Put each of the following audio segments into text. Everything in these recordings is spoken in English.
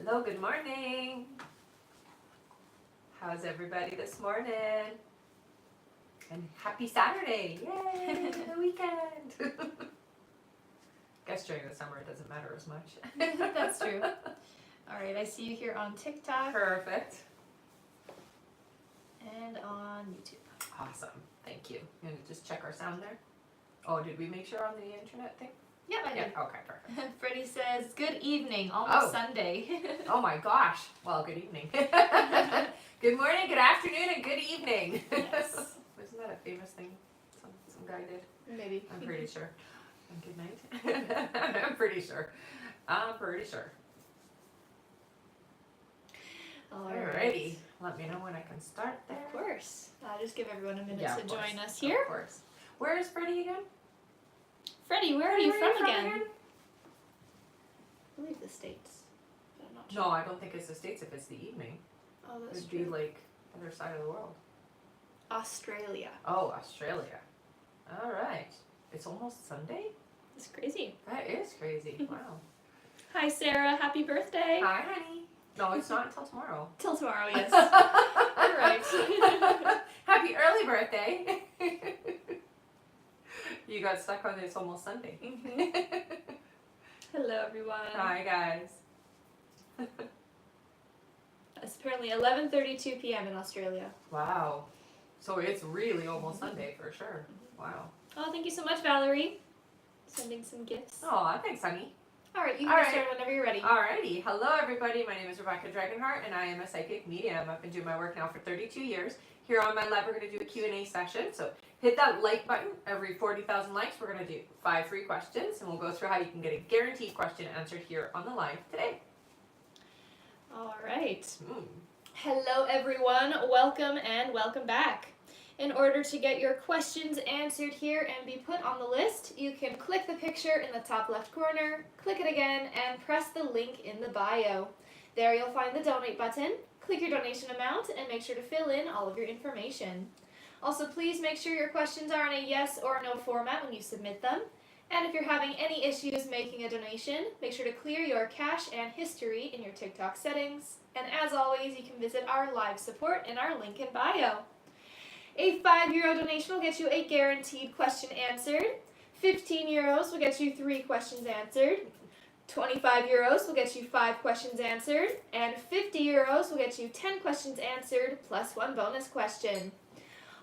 Hello, good morning. How's everybody this morning? And happy Saturday! Yay, the weekend! Guess during the summer it doesn't matter as much. That's true. All right, I see you here on TikTok Perfect. and on YouTube. Awesome. Thank you. You want to just check our sound there? Oh, did we make sure on the internet thing? Yep, I did. Okay, perfect. Freddie says, good evening, almost Sunday. Oh my gosh. Well, good evening. Good morning, good afternoon, and good evening. Yes. Wasn't that a famous thing some guy did? Maybe. I'm pretty sure. And good night. I'm pretty sure. Alrighty. Let me know when I can start there. Of course. I'll just give everyone a minute Yeah, to of course. join us here. Of course. Where is Freddie again? Freddie, where are you from again? I believe the States, but I'm not sure. No, I don't think it's the States if it's the evening. Oh, that's It'd true. be like the other side of the world. Australia. Oh, Australia. Alright. It's almost Sunday? That's crazy. That is crazy. Wow. Hi, Sarah. Happy birthday. Hi, honey. No, it's not until tomorrow. Till tomorrow, yes. All right. Happy early birthday. You got stuck on It's Almost Sunday. Hello, everyone. Hi, guys. It's apparently 11:32 p.m. in Australia. Wow. So it's really almost Sunday for sure. Wow. Oh, thank you so much, Valerie. Sending some gifts. Oh, thanks, honey. All right, you can get started whenever you're ready. Alrighty. Hello, everybody. My name is Rebecca Dragonheart, and I am a psychic medium. I've been doing my work now for 32 years. Here on my live, we're going to do a Q&A session. So hit that like button. Every 40,000 likes, we're going to do 5 free questions, and we'll go through how you can get a guaranteed question answered here on the live today. All right. Hello, everyone. Welcome and welcome back. In order to get your questions answered here and be put on the list, you can click the picture in the top left corner, click it again, and press the link in the bio. There you'll find the donate button. Click your donation amount and make sure to fill in all of your information. Also, please make sure your questions are in a yes or no format when you submit them. And if you're having any issues making a donation, make sure to clear your cache and history in your TikTok settings. And as always, you can visit our live support in our link in bio. A €5 donation will get you a guaranteed question answered. €15 will get you 3 questions answered. €25 will get you 5 questions answered. And €50 will get you 10 questions answered plus 1 bonus question.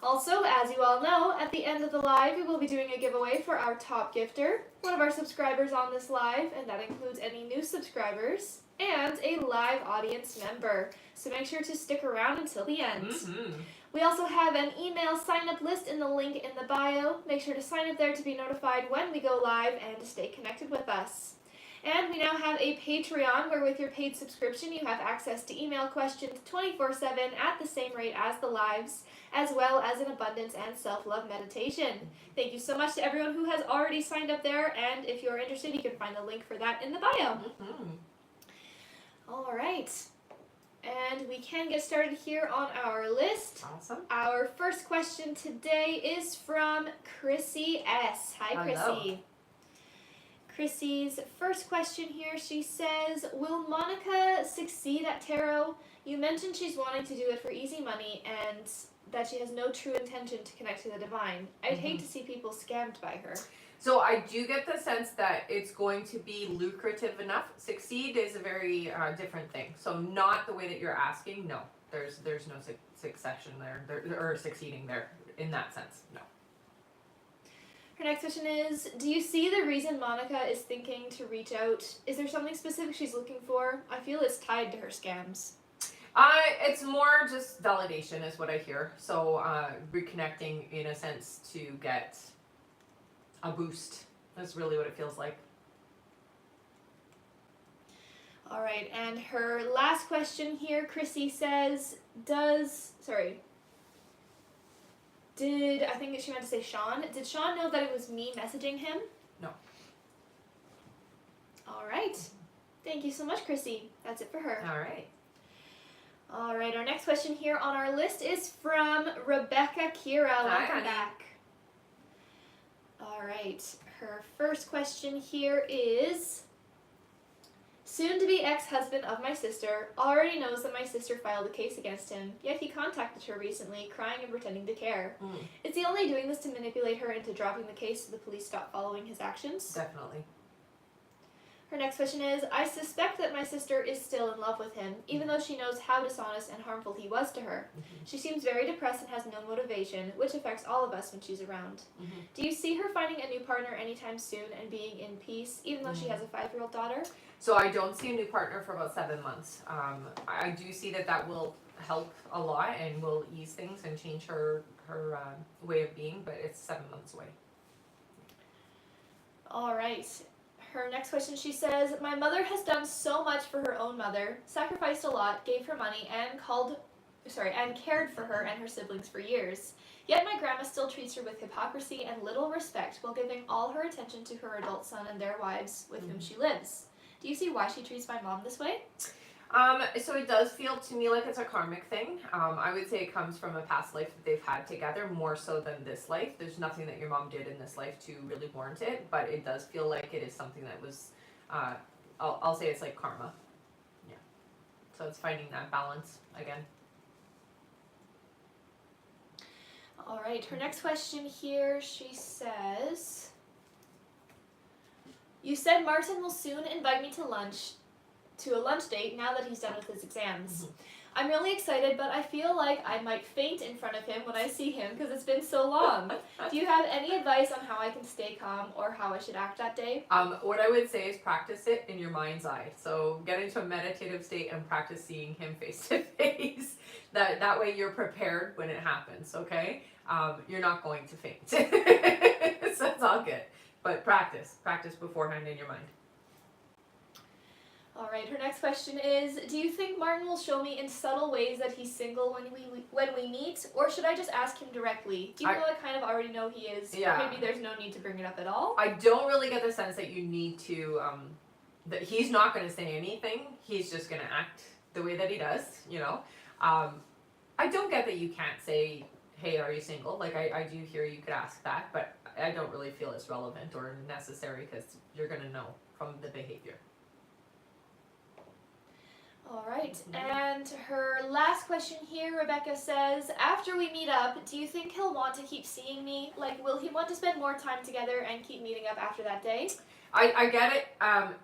Also, as you all know, at the end of the live, we will be doing a giveaway for our top gifter, one of our subscribers on this live, and that includes any new subscribers, and a live audience member. So make sure to stick around until the end. We also have an email sign-up list in the link in the bio. Make sure to sign up there to be notified when we go live and to stay connected with us. And we now have a Patreon where with your paid subscription you have access to email questions 24/7 at the same rate as the lives, as well as an abundance and self-love meditation. Thank you so much to everyone who has already signed up there, and if you're interested you can find the link for that in the bio. All right. And we can get started here on our list. Awesome. Our first question today is from Chrissy S. Hi, Chrissy. Hello. Chrissy's first question here, she says, will Monica succeed at tarot? You mentioned she's wanting to do it for easy money and that she has no true intention to connect to the divine. I'd hate to see people scammed by her. So I do get the sense that it's going to be lucrative enough. Succeed is a very different thing. So not the way that you're asking. No, there's no succession there, or succeeding there in that sense. No. Her next question is, do you see the reason Monica is thinking to reach out? Is there something specific she's looking for? I feel it's tied to her scams. It's more just validation is what I hear. So reconnecting in a sense to get a boost. That's really what it feels like. All right, and her last question here, Chrissy says, I think she meant to say Sean. Did Sean know that it was me messaging him? No. All right. Thank you so much, Chrissy. That's it for her. All right. All right, our next question here on our list is from Rebecca Kira. Welcome back. All right, her first question here is, Soon-to-be ex-husband of my sister already knows that my sister filed a case against him, yet he contacted her recently, crying and pretending to care. Is he only doing this to manipulate her into dropping the case so the police stop following his actions? Definitely. Her next question is, I suspect that my sister is still in love with him, even though she knows how dishonest and harmful he was to her. She seems very depressed and has no motivation, which affects all of us when she's around. Do you see her finding a new partner anytime soon and being in peace, even though she has a 5-year-old daughter? So I don't see a new partner for about 7 months. I do see that will help a lot and will ease things and change her way of being, but it's 7 months away. All right. Her next question, she says, my mother has done so much for her own mother, sacrificed a lot, gave her money, and cared for her and her siblings for years. Yet my grandma still treats her with hypocrisy and little respect while giving all her attention to her adult son and their wives with whom she lives. Do you see why she treats my mom this way? So it does feel to me like it's a karmic thing. I would say it comes from a past life that they've had together more so than this life. There's nothing that your mom did in this life to really warrant it, but it does feel like it is something that was, I'll say it's like karma. Yeah. So it's finding that balance again. All right, her next question here, she says, you said Martin will soon invite me to a lunch date now that he's done with his exams. I'm really excited, but I feel like I might faint in front of him when I see him because it's been so long. Do you have any advice on how I can stay calm or how I should act that day? What I would say is practice it in your mind's eye. So get into a meditative state and practice seeing him face to face. That way you're prepared when it happens, okay? You're not going to faint. So it's all good. But practice beforehand in your mind. All right, her next question is, do you think Martin will show me in subtle ways that he's single when we meet, or should I just ask him directly? Do you know I kind of already know he is, yeah. Maybe there's no need to bring it up at all? I don't really get the sense that you need to, that he's not going to say anything, he's just going to act the way that he does, you know. I don't get that you can't say, hey, are you single? Like, I do hear you could ask that, but I don't really feel it's relevant or necessary because you're going to know from the behavior. All right, and her last question here, Rebecca says, after we meet up, do you think he'll want to keep seeing me? Like, will he want to spend more time together and keep meeting up after that day? I get it,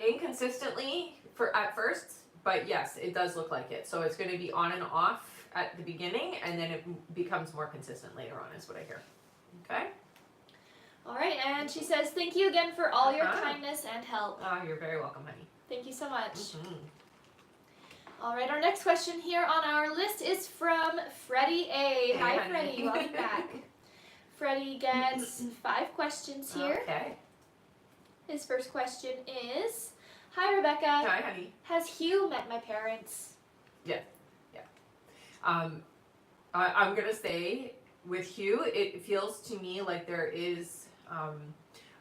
inconsistently at first, but yes, it does look like it. So it's going to be on and off at the beginning, and then it becomes more consistent later on, is what I hear. Okay? All right, and she says, thank you again for all your kindness and help. Oh, you're very welcome, honey. Thank you so much. All right, our next question here on our list is from Freddie A. Hey, hi, honey. Freddie. Welcome back. Freddie gets 5 questions here. Okay. His first question is, hi, Rebecca. Hi, honey. Has Hugh met my parents? Yeah. I'm going to say with Hugh, it feels to me like there is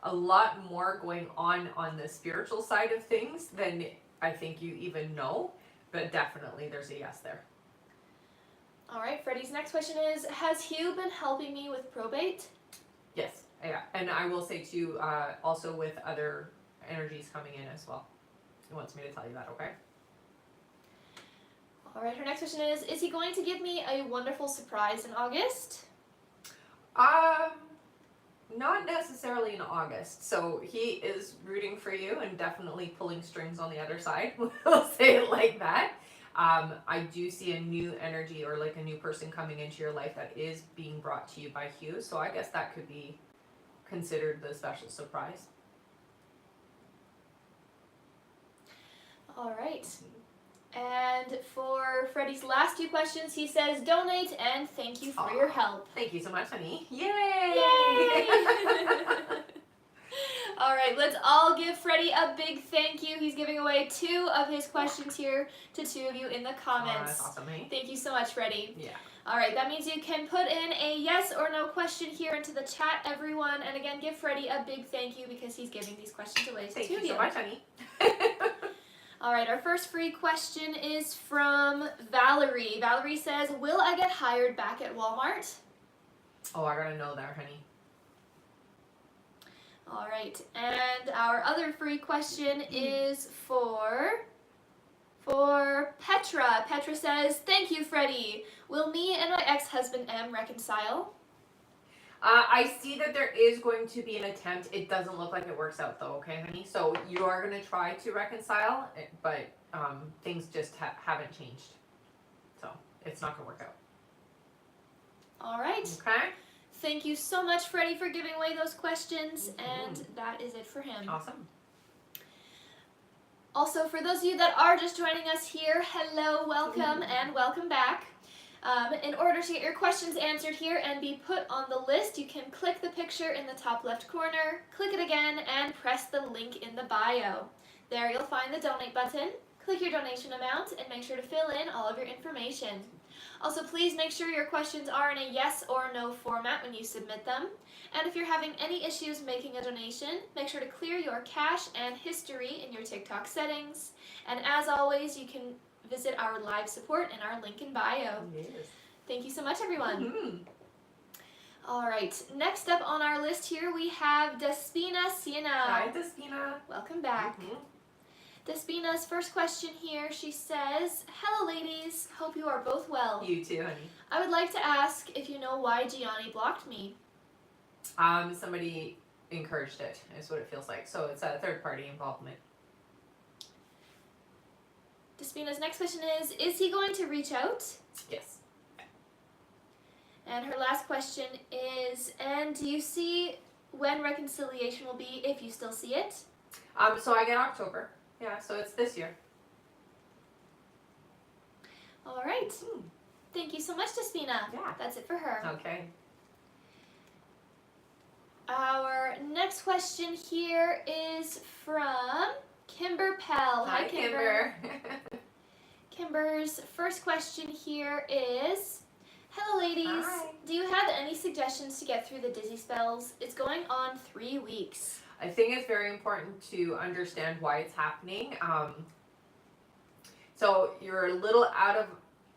a lot more going on the spiritual side of things than I think you even know. But definitely there's a yes there. All right, Freddie's next question is, has Hugh been helping me with probate? Yes, yeah. And I will say too, also with other energies coming in as well. He wants me to tell you that, okay? All right, her next question is he going to give me a wonderful surprise in August? Not necessarily in August. So he is rooting for you and definitely pulling strings on the other side. We'll say it like that. I do see a new energy or like a new person coming into your life that is being brought to you by Hugh. So I guess that could be considered the special surprise. All right. And for Freddie's last 2 questions, he says, donate and thank you for your help. Thank you so much, honey. Yay! Yay! All right, let's all give Freddie a big thank you. He's giving away 2 of his questions here to 2 of you in the comments. That's awesome, honey. Thank you so much, Freddie. Yeah. All right, that means you can put in a yes or no question here into the chat, everyone. And again, give Freddie a big thank you because he's giving these questions away to Thank 2 of you so much, honey. All right, our first free question is from Valerie. Valerie says, will I get hired back at Walmart? Oh, I gotta know there, honey. All right, and our other free question is for For Petra, Petra says, thank you, Freddie. Will me and my ex-husband M reconcile? I see that there is going to be an attempt. It doesn't look like it works out though, okay, honey? So you are going to try to reconcile, but things just haven't changed. So it's not going to work out. All right. Okay. Thank you so much, Freddie, for giving away those questions, and that is it for him. Awesome. Also, for those of you that are just joining us here, hello, welcome, and welcome back. In order to get your questions answered here and be put on the list, you can click the picture in the top left corner, click it again, and press the link in the bio. There you'll find the donate button. Click your donation amount and make sure to fill in all of your information. Also, please make sure your questions are in a yes or no format when you submit them. And if you're having any issues making a donation, make sure to clear your cache and history in your TikTok settings. And as always, you can visit our live support in our link in bio. Yes. Thank you so much, everyone. All right, next up on our list here we have Despina Siena. Hi, Despina. Welcome back. Despina's first question here, she says, hello ladies, hope you are both well. You too, honey. I would like to ask if you know why Gianni blocked me. Somebody encouraged it, is what it feels like. So it's a third party involvement. Despina's next question is he going to reach out? Yes. And her last question is, and do you see when reconciliation will be, if you still see it? So I get October. Yeah, so it's this year. All right. Thank you so much, Despina. Yeah. That's it for her. Okay. Our next question here is from Kimber Pell. Hi, Kimber. Kimber's first question here is, hello ladies. Hi. Do you have any suggestions to get through the dizzy spells? It's going on 3 weeks. I think it's very important to understand why it's happening. So you're a little out of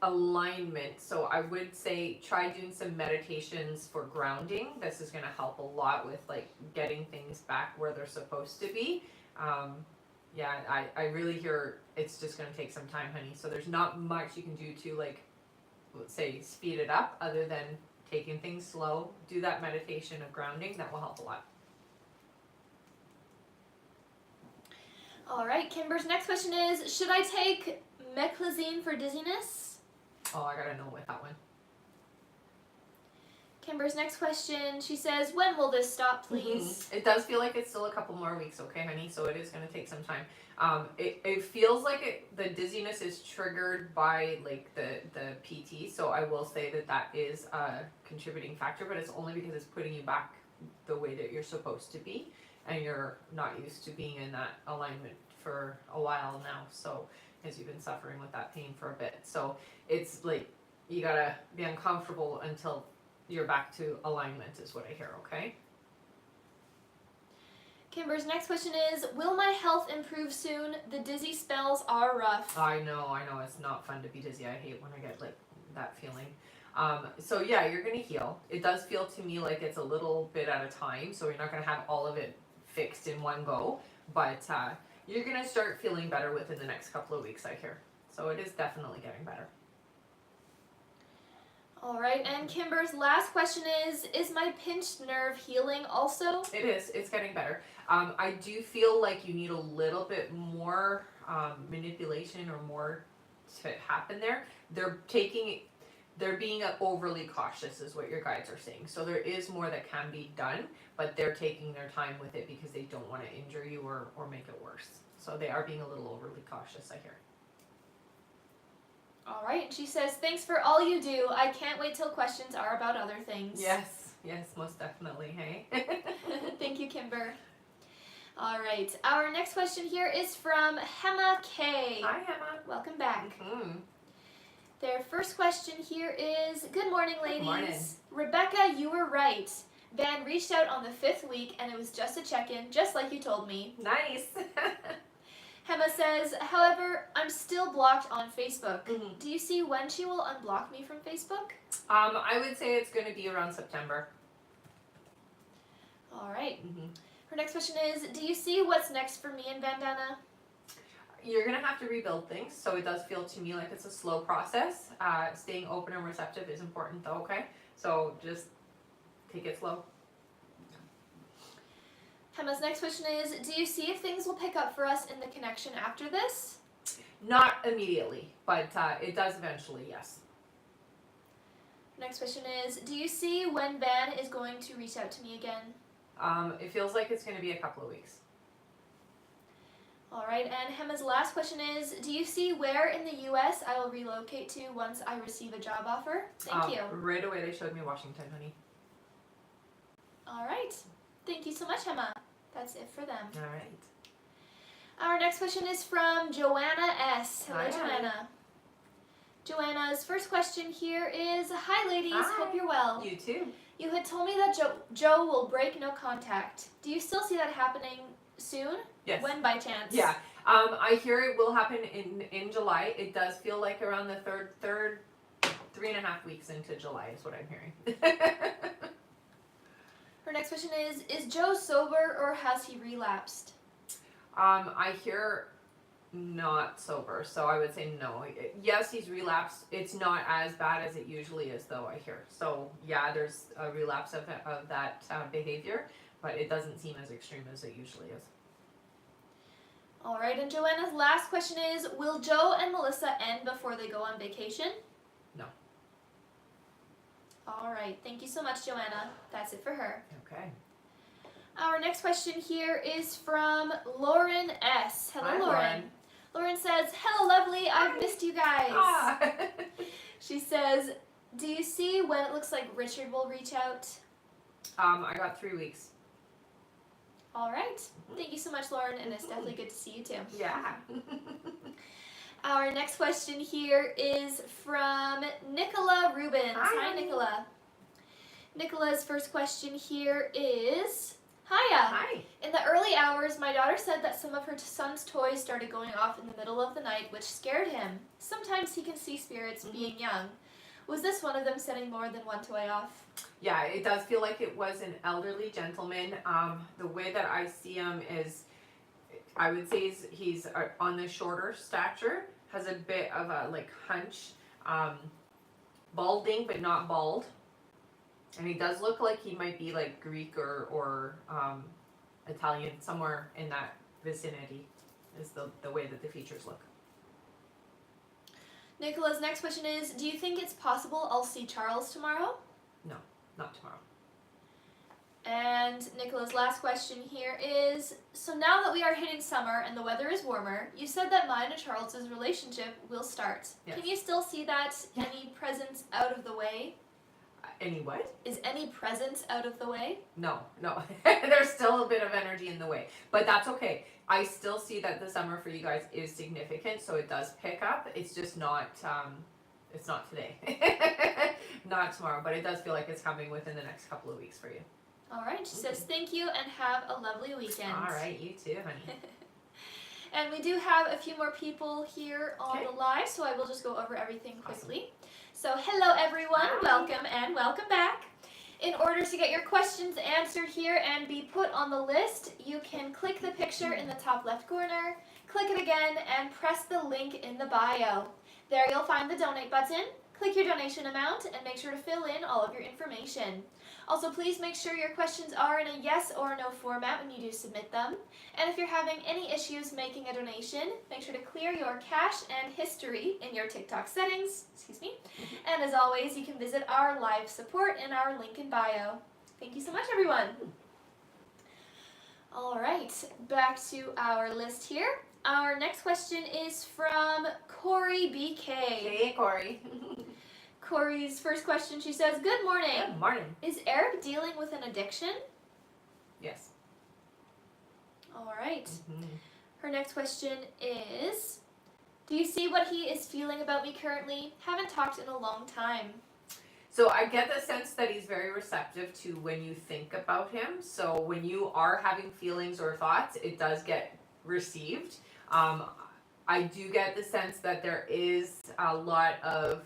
alignment. So I would say try doing some meditations for grounding. This is going to help a lot with like getting things back where they're supposed to be. Yeah, I really hear it's just going to take some time, honey. So there's not much you can do to like, let's say, speed it up other than taking things slow. Do that meditation of grounding. That will help a lot. All right, Kimber's next question is, should I take meclizine for dizziness? Oh, I gotta know with that one. Kimber's next question, she says, when will this stop, please? It does feel like it's still a couple more weeks, okay, honey? So it is going to take some time. It feels like the dizziness is triggered by like the PT. So I will say that is a contributing factor, but it's only because it's putting you back the way that you're supposed to be, and you're not used to being in that alignment for a while now. So as you've been suffering with that pain for a bit, so it's like you gotta be uncomfortable until you're back to alignment is what I hear, okay? Kimber's next question is, will my health improve soon? The dizzy spells are rough. I know, it's not fun to be dizzy. I hate when I get like that feeling. So yeah, you're gonna heal. It does feel to me like it's a little bit at a time, so you're not gonna have all of it fixed in one go, but you're gonna start feeling better within the next couple of weeks, I hear. So it is definitely getting better. All right, and Kimber's last question is my pinched nerve healing also? It is. It's getting better. I do feel like you need a little bit more manipulation or more to happen there. They're being overly cautious is what your guides are saying. So there is more that can be done, but they're taking their time with it because they don't want to injure you or make it worse. So they are being a little overly cautious, I hear. All right, and she says, thanks for all you do. I can't wait till questions are about other things. Yes, most definitely, hey? Thank you, Kimber. All right, our next question here is from Hema K. Hi, Hema. Welcome back. Mm-hmm. Their first question here is, good morning, ladies. Good morning. Rebecca, you were right. Van reached out on the 5th week, and it was just a check-in, just like you told me. Nice. Hema says, however, I'm still blocked on Facebook. Mm-hmm. Do you see when she will unblock me from Facebook? I would say it's going to be around September. All right. Mm-hmm. Her next question is, do you see what's next for me and Bandana? You're going to have to rebuild things, so it does feel to me like it's a slow process. Staying open and receptive is important though, okay? So just take it slow. Emma's next question is, do you see if things will pick up for us in the connection after this? Not immediately, but it does eventually, yes. Next question is, do you see when Van is going to reach out to me again? It feels like it's going to be a couple of weeks. All right, and Hema's last question is, do you see where in the U.S. I will relocate to once I receive a job offer? Thank you. Right away they showed me Washington, honey. All right. Thank you so much, Hema. That's it for them. All right. Our next question is from Joanna S. Hello, Hi, Joanna. Joanna's first question here is, hi, ladies. Hi. Hope you're well. You too. You had told me that Joe will break no contact. Do you still see that happening soon? Yes. When by chance? Yeah. I hear it will happen in July. It does feel like around the third 3.5 weeks into July is what I'm hearing. Her next question is Joe sober or has he relapsed? I hear not sober, so I would say no. Yes, he's relapsed. It's not as bad as it usually is, though, I hear. So, yeah, there's a relapse of that behavior, but it doesn't seem as extreme as it usually is. All right, and Joanna's last question is, will Joe and Melissa end before they go on vacation? No. All right, thank you so much, Joanna. That's it for her. Okay. Our next question here is from Lauren S. Hello, Hi, Lauren. Lauren says, hello, lovely. I've missed you guys. Ah. She says, do you see when it looks like Richard will reach out? I got 3 weeks. All right. Thank you so much, Lauren, and it's definitely good to see you too. Yeah. Our next question here is from Nicola Rubens. Hi. Hi, Nicola. Nicola's first question here is, hiya. Hi. In the early hours, my daughter said that some of her son's toys started going off in the middle of the night, which scared him. Sometimes he can see spirits being young. Was this one of them setting more than one toy off? Yeah, it does feel like it was an elderly gentleman. The way that I see him is, I would say he's on the shorter stature, has a bit of a like hunch, balding but not bald. And he does look like he might be like Greek or Italian, somewhere in that vicinity is the way that the features look. Nicola's next question is, do you think it's possible I'll see Charles tomorrow? No, not tomorrow. And Nicola's last question here is, so now that we are hitting summer and the weather is warmer, you said that mine and Charles's relationship will start. Yes. Can you still see that? Any presents out of the way? Any what? Is any presents out of the way? No. There's still a bit of energy in the way, but that's okay. I still see that the summer for you guys is significant, so it does pick up. It's just not, it's not today, not tomorrow, but it does feel like it's coming within the next couple of weeks for you. All right, she says thank you and have a lovely weekend. All right, you too, honey. And we do have a few more people here on the live, so I will just go over everything quickly. So hello everyone, Hi. welcome and welcome back. In order to get your questions answered here and be put on the list, you can click the picture in the top left corner, click it again, and press the link in the bio. There you'll find the donate button. Click your donation amount and make sure to fill in all of your information. Also, please make sure your questions are in a yes or no format when you do submit them. And if you're having any issues making a donation, make sure to clear your cache and history in your TikTok settings. And as always, you can visit our live support in our link in bio. Thank you so much, everyone. All right, back to our list here. Our next question is from Corey BK. Hey, Corey. Corey's first question, she says, good morning. Good morning. Is Eric dealing with an addiction? Yes. All right. Mm-hmm. Her next question is, do you see what he is feeling about me currently? Haven't talked in a long time. So I get the sense that he's very receptive to when you think about him. So when you are having feelings or thoughts, it does get received. I do get the sense that there is a lot of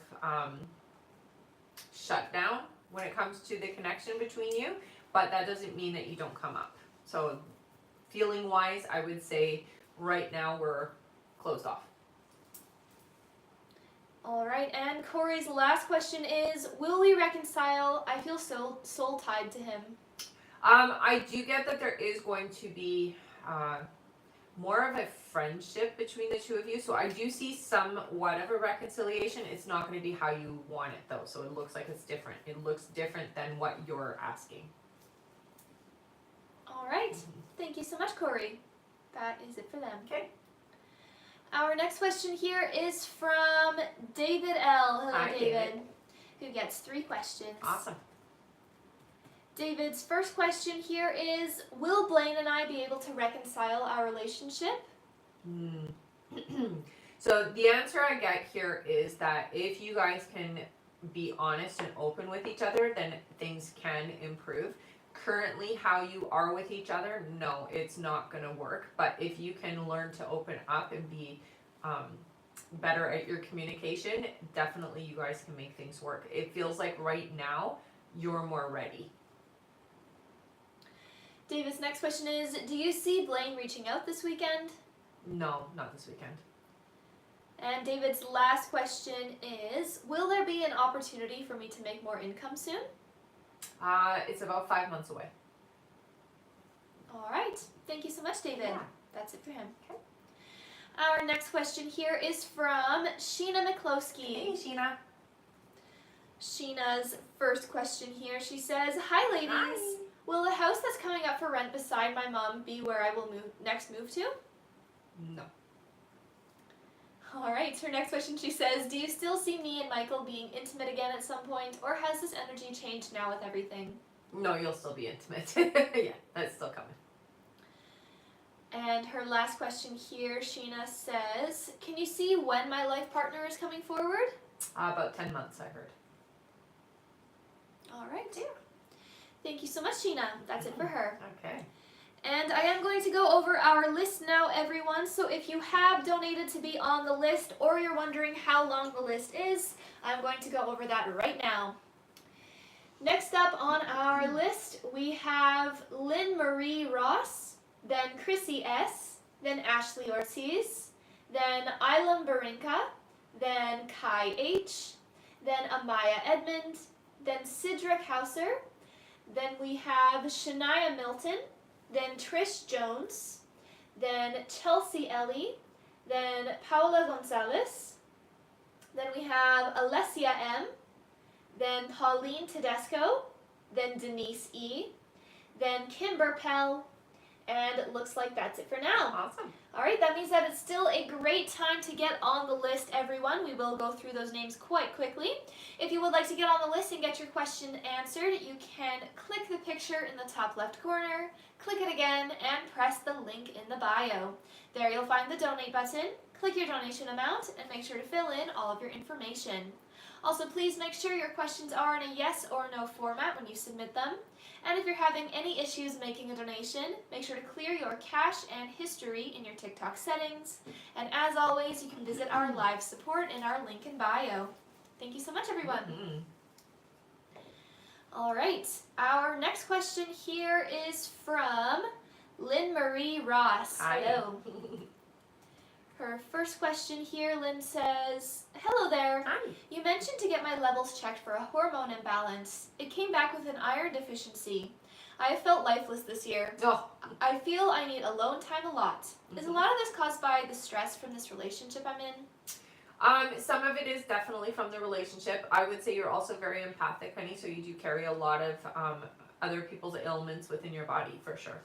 shutdown when it comes to the connection between you, but that doesn't mean that you don't come up. So feeling wise, I would say right now we're closed off. All right, and Corey's last question is, will we reconcile? I feel so soul tied to him. I do get that there is going to be more of a friendship between the two of you. So I do see somewhat of a reconciliation. It's not going to be how you want it though. So it looks like it's different. It looks different than what you're asking. All right. Thank you so much, Corey. That is it for them. Okay. Our next question here is from David L. Hello, Hi, David. Who gets 3 questions. Awesome. David's first question here is, will Blaine and I be able to reconcile our relationship? So the answer I get here is that if you guys can be honest and open with each other, then things can improve. Currently, how you are with each other, no, it's not going to work. But if you can learn to open up and be better at your communication, definitely you guys can make things work. It feels like right now you're more ready. David's next question is, do you see Blaine reaching out this weekend? No, not this weekend. And David's last question is, will there be an opportunity for me to make more income soon? It's about 5 months away. All right. Thank you so much, David. Yeah. That's it for him. Okay. Our next question here is from Sheena McCloskey. Hey, Sheena. Sheena's first question here, she says, hi, ladies. Hi. Will the house that's coming up for rent beside my mom be where I will next move to? No. All right, her next question, she says, do you still see me and Michael being intimate again at some point, or has this energy changed now with everything? No, you'll still be intimate. Yeah, that's still coming. And her last question here, Sheena says, can you see when my life partner is coming forward? About 10 months, I heard. All right. Yeah. Thank you so much, Sheena. That's it for her. Okay. And I am going to go over our list now, everyone. So if you have donated to be on the list, or you're wondering how long the list is, I'm going to go over that right now. Next up on our list, we have Lynn Marie Ross, then Chrissy S., then Ashley Ortiz, then Ilam Barinka, then Kai H., then Amaya Edmond, then Sidra Hauser, then we have Shania Milton, then Trish Jones, then Chelsea Ellie, then Paula Gonzalez, then we have Alessia M., then Pauline Tedesco, then Denise E., then Kimber Pell, and it looks like that's it for now. Awesome. All right, that means that it's still a great time to get on the list, everyone. We will go through those names quite quickly. If you would like to get on the list and get your question answered, you can click the picture in the top left corner, click it again, and press the link in the bio. There you'll find the donate button, click your donation amount, and make sure to fill in all of your information. Also, please make sure your questions are in a yes or no format when you submit them. And if you're having any issues making a donation, make sure to clear your cache and history in your TikTok settings. And as always, you can visit our live support in our link in bio. Thank you so much, everyone. Mm-hmm. All right, our next question here is from Lynn Marie Ross. Hi. Hello. Her first question here, Lynn says, hello there. Hi. You mentioned to get my levels checked for a hormone imbalance. It came back with an iron deficiency. I have felt lifeless this year. Oh. I feel I need alone time a lot. Is a lot of this caused by the stress from this relationship I'm in? Some of it is definitely from the relationship. I would say you're also very empathic, honey, so you do carry a lot of other people's ailments within your body, for sure.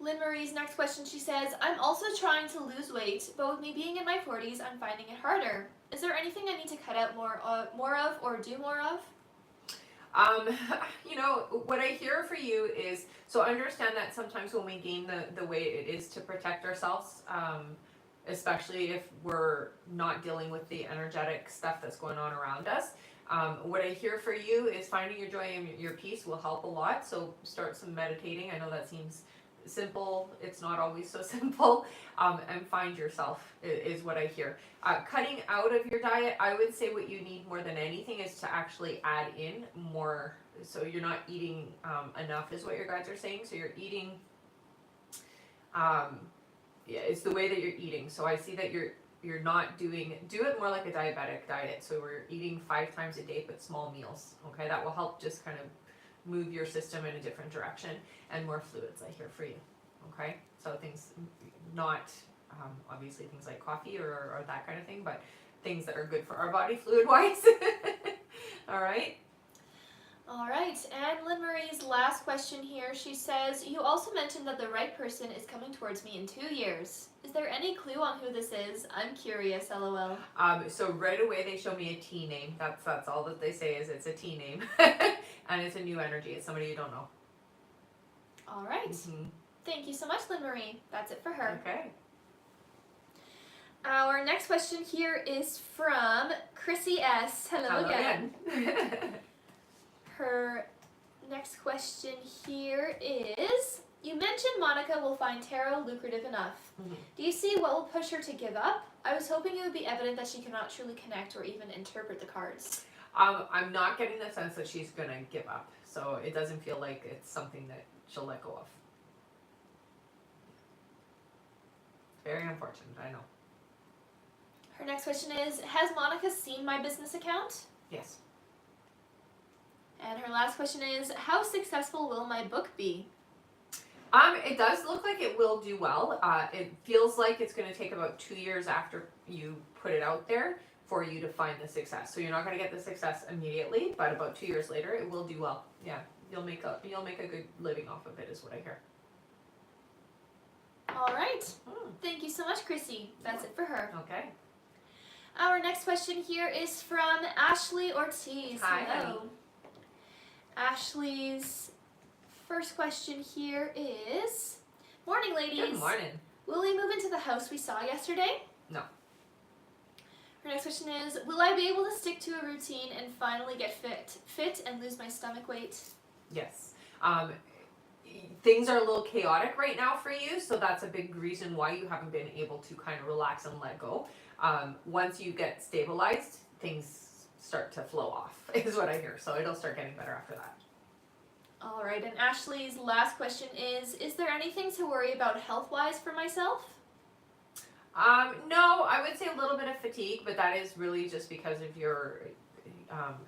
Lynn Marie's next question, she says, I'm also trying to lose weight, but with me being in my 40s, I'm finding it harder. Is there anything I need to cut out more of or do more of? You know, what I hear for you is, so understand that sometimes when we gain the weight, it is to protect ourselves, especially if we're not dealing with the energetic stuff that's going on around us. What I hear for you is finding your joy and your peace will help a lot. So start some meditating. I know that seems simple. It's not always so simple. And find yourself is what I hear. Cutting out of your diet, I would say what you need more than anything is to actually add in more. So you're not eating enough is what your guides are saying. So you're eating Yeah, it's the way that you're eating. So I see that you're not do it more like a diabetic diet. So we're eating 5 times a day, but small meals. Okay, that will help just kind of move your system in a different direction, and more fluids I hear for you. Okay, so things not obviously things like coffee or that kind of thing, but things that are good for our body fluid wise. All right. All right, and Lynn Marie's last question here, she says, you also mentioned that the right person is coming towards me in 2 years. Is there any clue on who this is? I'm curious, lol. So right away they show me a T name. That's all that they say is it's a T name. And it's a new energy. It's somebody you don't know. All right. Mm-hmm. Thank you so much, Lynn Marie. That's it for her. Okay. Our next question here is from Chrissy S. Hello again. Her next question here is, you mentioned Monica will find tarot lucrative enough. Mm-hmm. Do you see what will push her to give up? I was hoping it would be evident that she cannot truly connect or even interpret the cards. I'm not getting the sense that she's gonna give up. So it doesn't feel like it's something that she'll let go of. Very unfortunate, I know. Her next question is, has Monica seen my business account? Yes. And her last question is, how successful will my book be? It does look like it will do well. It feels like it's going to take about 2 years after you put it out there for you to find the success. So you're not going to get the success immediately, but about 2 years later, it will do well. Yeah, you'll make a good living off of it, is what I hear. All right. Thank you so much, Chrissy. That's it for her. Okay. Our next question here is from Ashley Ortiz. Hi, Hello. honey. Ashley's first question here is, morning, ladies. Good morning. Will we move into the house we saw yesterday? No. Her next question is, will I be able to stick to a routine and finally get fit and lose my stomach weight? Yes. Things are a little chaotic right now for you, so that's a big reason why you haven't been able to kind of relax and let go. Once you get stabilized, things start to flow off, is what I hear. So it'll start getting better after that. All right, and Ashley's last question is there anything to worry about health-wise for myself? No, I would say a little bit of fatigue, but that is really just because of your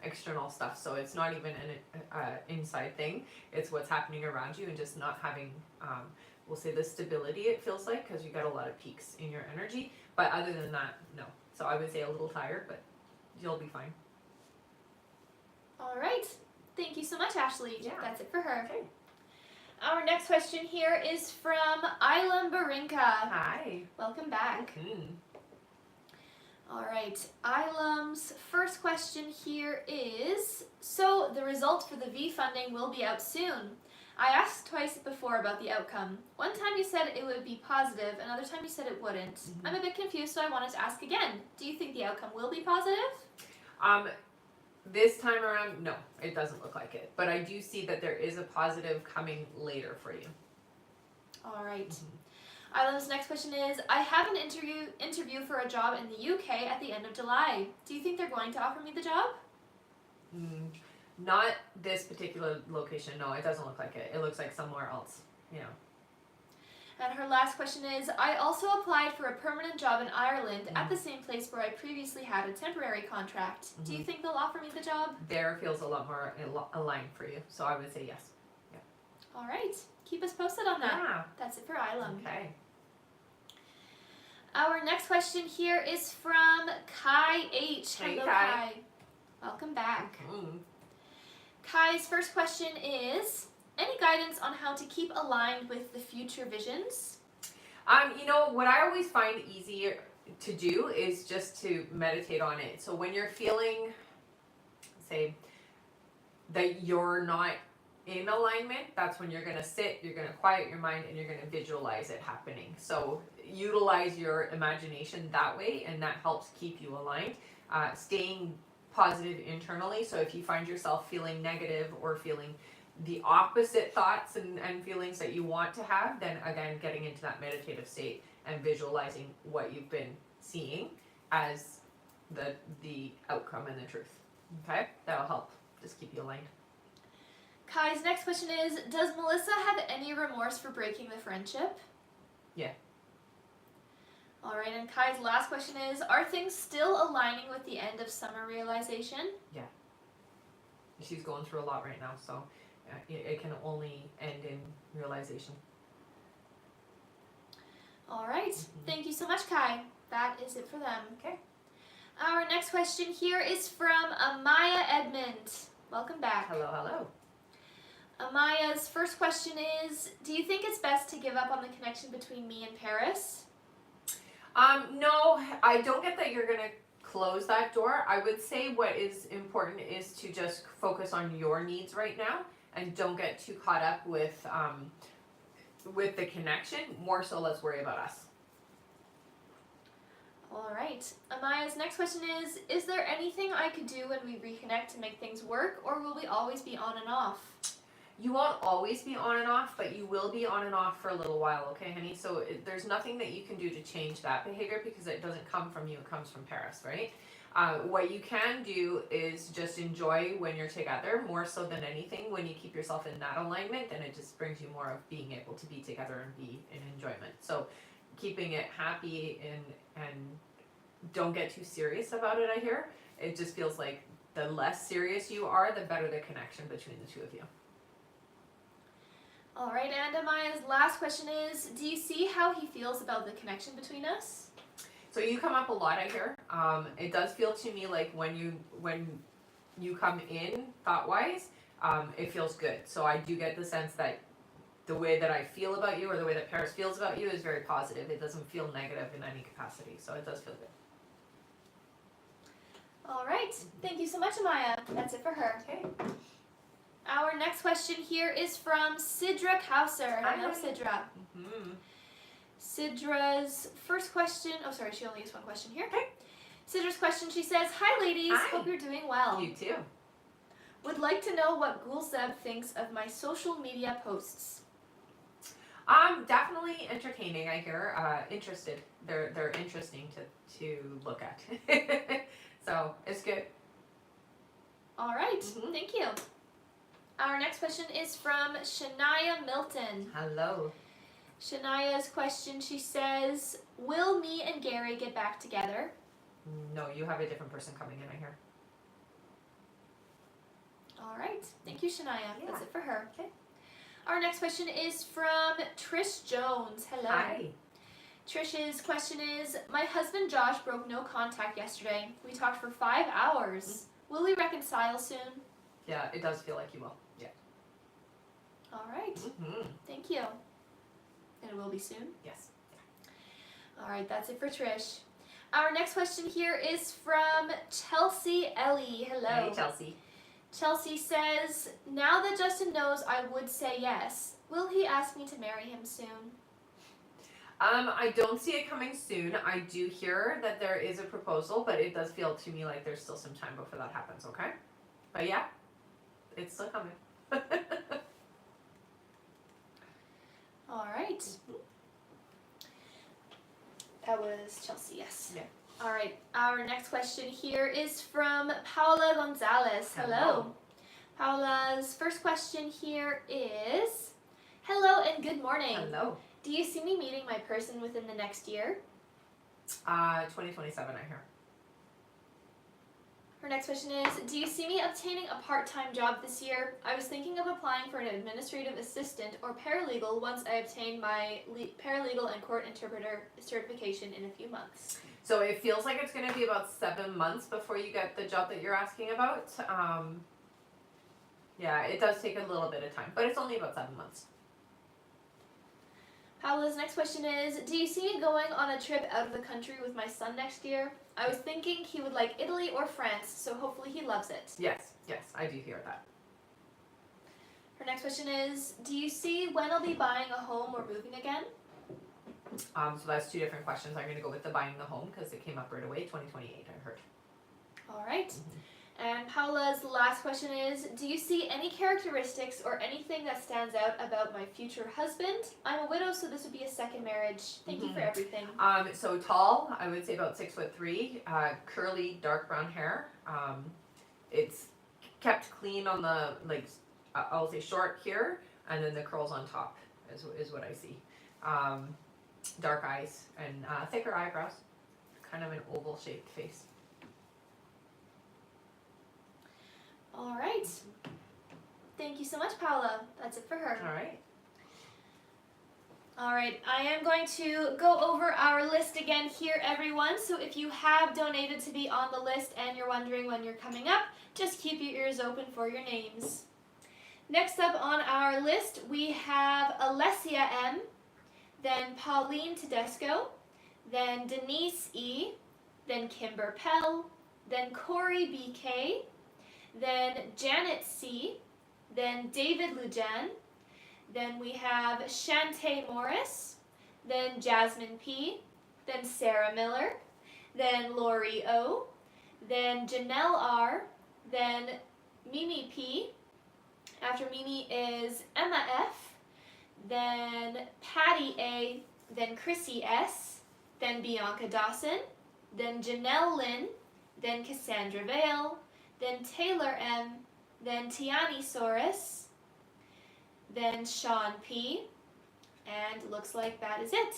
external stuff. So it's not even an inside thing. It's what's happening around you and just not having, we'll say, the stability it feels like, because you got a lot of peaks in your energy. But other than that, no. So I would say a little tired, but you'll be fine. All right. Thank you so much, Ashley. Yeah. That's it for her. Okay. Our next question here is from Ilam Barinka. Hi. Welcome back. Mm-hmm. All right. Ilam's first question here is, so the result for the V funding will be out soon. I asked twice before about the outcome. One time you said it would be positive, another time you said it wouldn't. Mm-hmm. I'm a bit confused, so I wanted to ask again. Do you think the outcome will be positive? This time around, no, it doesn't look like it. But I do see that there is a positive coming later for you. All right. Mm-hmm. Ilam's next question is, I have an interview for a job in the UK at the end of July. Do you think they're going to offer me the job? Not this particular location. No, it doesn't look like it. It looks like somewhere else. Yeah. And her last question is, I also applied for a permanent job in Ireland at the same place where I previously had a temporary contract. Mm-hmm. Do you think they'll offer me the job? There feels a lot more aligned for you. So I would say yes. Yeah. All right. Keep us posted on that. Yeah. That's it for Ilam. Okay. Our next question here is from Kai H. Hey, Hello, Kai. Welcome back. Mm. Kai's first question is, any guidance on how to keep aligned with the future visions? What I always find easier to do is just to meditate on it. So when you're feeling, say, that you're not in alignment, that's when you're going to sit, you're going to quiet your mind, and you're going to visualize it happening. So utilize your imagination that way, and that helps keep you aligned. Staying positive internally. So if you find yourself feeling negative or feeling the opposite thoughts and feelings that you want to have, then again, getting into that meditative state and visualizing what you've been seeing as the outcome and the truth. Okay? That'll help just keep you aligned. Kai's next question is, does Melissa have any remorse for breaking the friendship? Yeah. All right, and Kai's last question is, are things still aligning with the end of summer realization? Yeah. She's going through a lot right now, so it can only end in realization. All right. Thank you so much, Kai. That is it for them. Okay. Our next question here is from Amaya Edmond. Welcome back. Hello, hello. Amaya's first question is, do you think it's best to give up on the connection between me and Paris? No, I don't get that you're going to close that door. I would say what is important is to just focus on your needs right now and don't get too caught up with the connection. More so, let's worry about us. All right. Amaya's next question is there anything I could do when we reconnect to make things work, or will we always be on and off? You won't always be on and off, but you will be on and off for a little while, okay, honey? So there's nothing that you can do to change that behavior because it doesn't come from you, it comes from Paris, right? What you can do is just enjoy when you're together, more so than anything. When you keep yourself in that alignment, then it just brings you more of being able to be together and be in enjoyment. So keeping it happy and don't get too serious about it, I hear. It just feels like the less serious you are, the better the connection between the two of you. All right, and Amaya's last question is, do you see how he feels about the connection between us? So you come up a lot, I hear. It does feel to me like when you come in thought-wise, it feels good. So I do get the sense that the way that I feel about you or the way that Paris feels about you is very positive. It doesn't feel negative in any capacity. So it does feel good. All right. Thank you so much, Amaya. That's it for her. Okay. Our next question here is from Sidra Kauser. Hello, Sidra. Mm-hmm. Sidra's first question, she only has one question here. Okay. Sidra's question, she says, hi ladies, Hi. hope you're doing well. You too. Would like to know what Gulzeb thinks of my social media posts. Definitely entertaining, I hear. Interested. They're interesting to look at. So it's good. All right. Thank you. Our next question is from Shania Milton. Hello. Shania's question, she says, will me and Gary get back together? No, you have a different person coming in, I hear. All right. Thank you, Shania. Yeah. That's it for her. Okay. Our next question is from Trish Jones. Hello. Hi. Trish's question is, my husband Josh broke no contact yesterday. We talked for 5 hours. Will we reconcile soon? Yeah, it does feel like you will. Yeah. All right. Thank you. And it will be soon? Yes. All right, that's it for Trish. Our next question here is from Chelsea Ellie. Hello. Hey, Chelsea. Chelsea says, now that Justin knows I would say yes, will he ask me to marry him soon? I don't see it coming soon. I do hear that there is a proposal, but it does feel to me like there's still some time before that happens, okay? But yeah, it's still coming. All right. That was Chelsea, yes. Yeah. All right. Our next question here is from Paula Gonzalez. Hello. Paula's first question here is, hello and good morning. Hello. Do you see me meeting my person within the next year? 2027, I hear. Her next question is, do you see me obtaining a part-time job this year? I was thinking of applying for an administrative assistant or paralegal once I obtain my paralegal and court interpreter certification in a few months. So it feels like it's going to be about 7 months before you get the job that you're asking about. Yeah, it does take a little bit of time, but it's only about 7 months. Paula's next question is, do you see me going on a trip out of the country with my son next year? I was thinking he would like Italy or France, so hopefully he loves it. Yes, I do hear that. Her next question is, do you see when I'll be buying a home or moving again? So that's 2 different questions. I'm going to go with the buying the home because it came up right away, 2028, I heard. All right. And Paula's last question is, do you see any characteristics or anything that stands out about my future husband? I'm a widow, so this would be a second marriage. Thank you for everything. So tall, I would say about 6'3", curly, dark brown hair. It's kept clean on the, I'll say short here, and then the curls on top is what I see. dark eyes and thicker eyebrows. Kind of an oval shaped face. All right. Thank you so much, Paula. That's it for her. All right. All right, I am going to go over our list again here, everyone. So if you have donated to be on the list and you're wondering when you're coming up, just keep your ears open for your names. Next up on our list, we have Alessia M., then Pauline Tedesco, then Denise E., then Kimber Pell, then Corey B.K., then Janet C., then David Lujan, then we have Shantae Morris, then Jasmine P., then Sarah Miller, then Lori O., then Janelle R., then Mimi P., after Mimi is Emma F., then Patty A., then Chrissy S., then Bianca Dawson, then Janelle Lynn, then Cassandra Vale, then Taylor M., then Tiani Soros, then Sean P., and looks like that is it.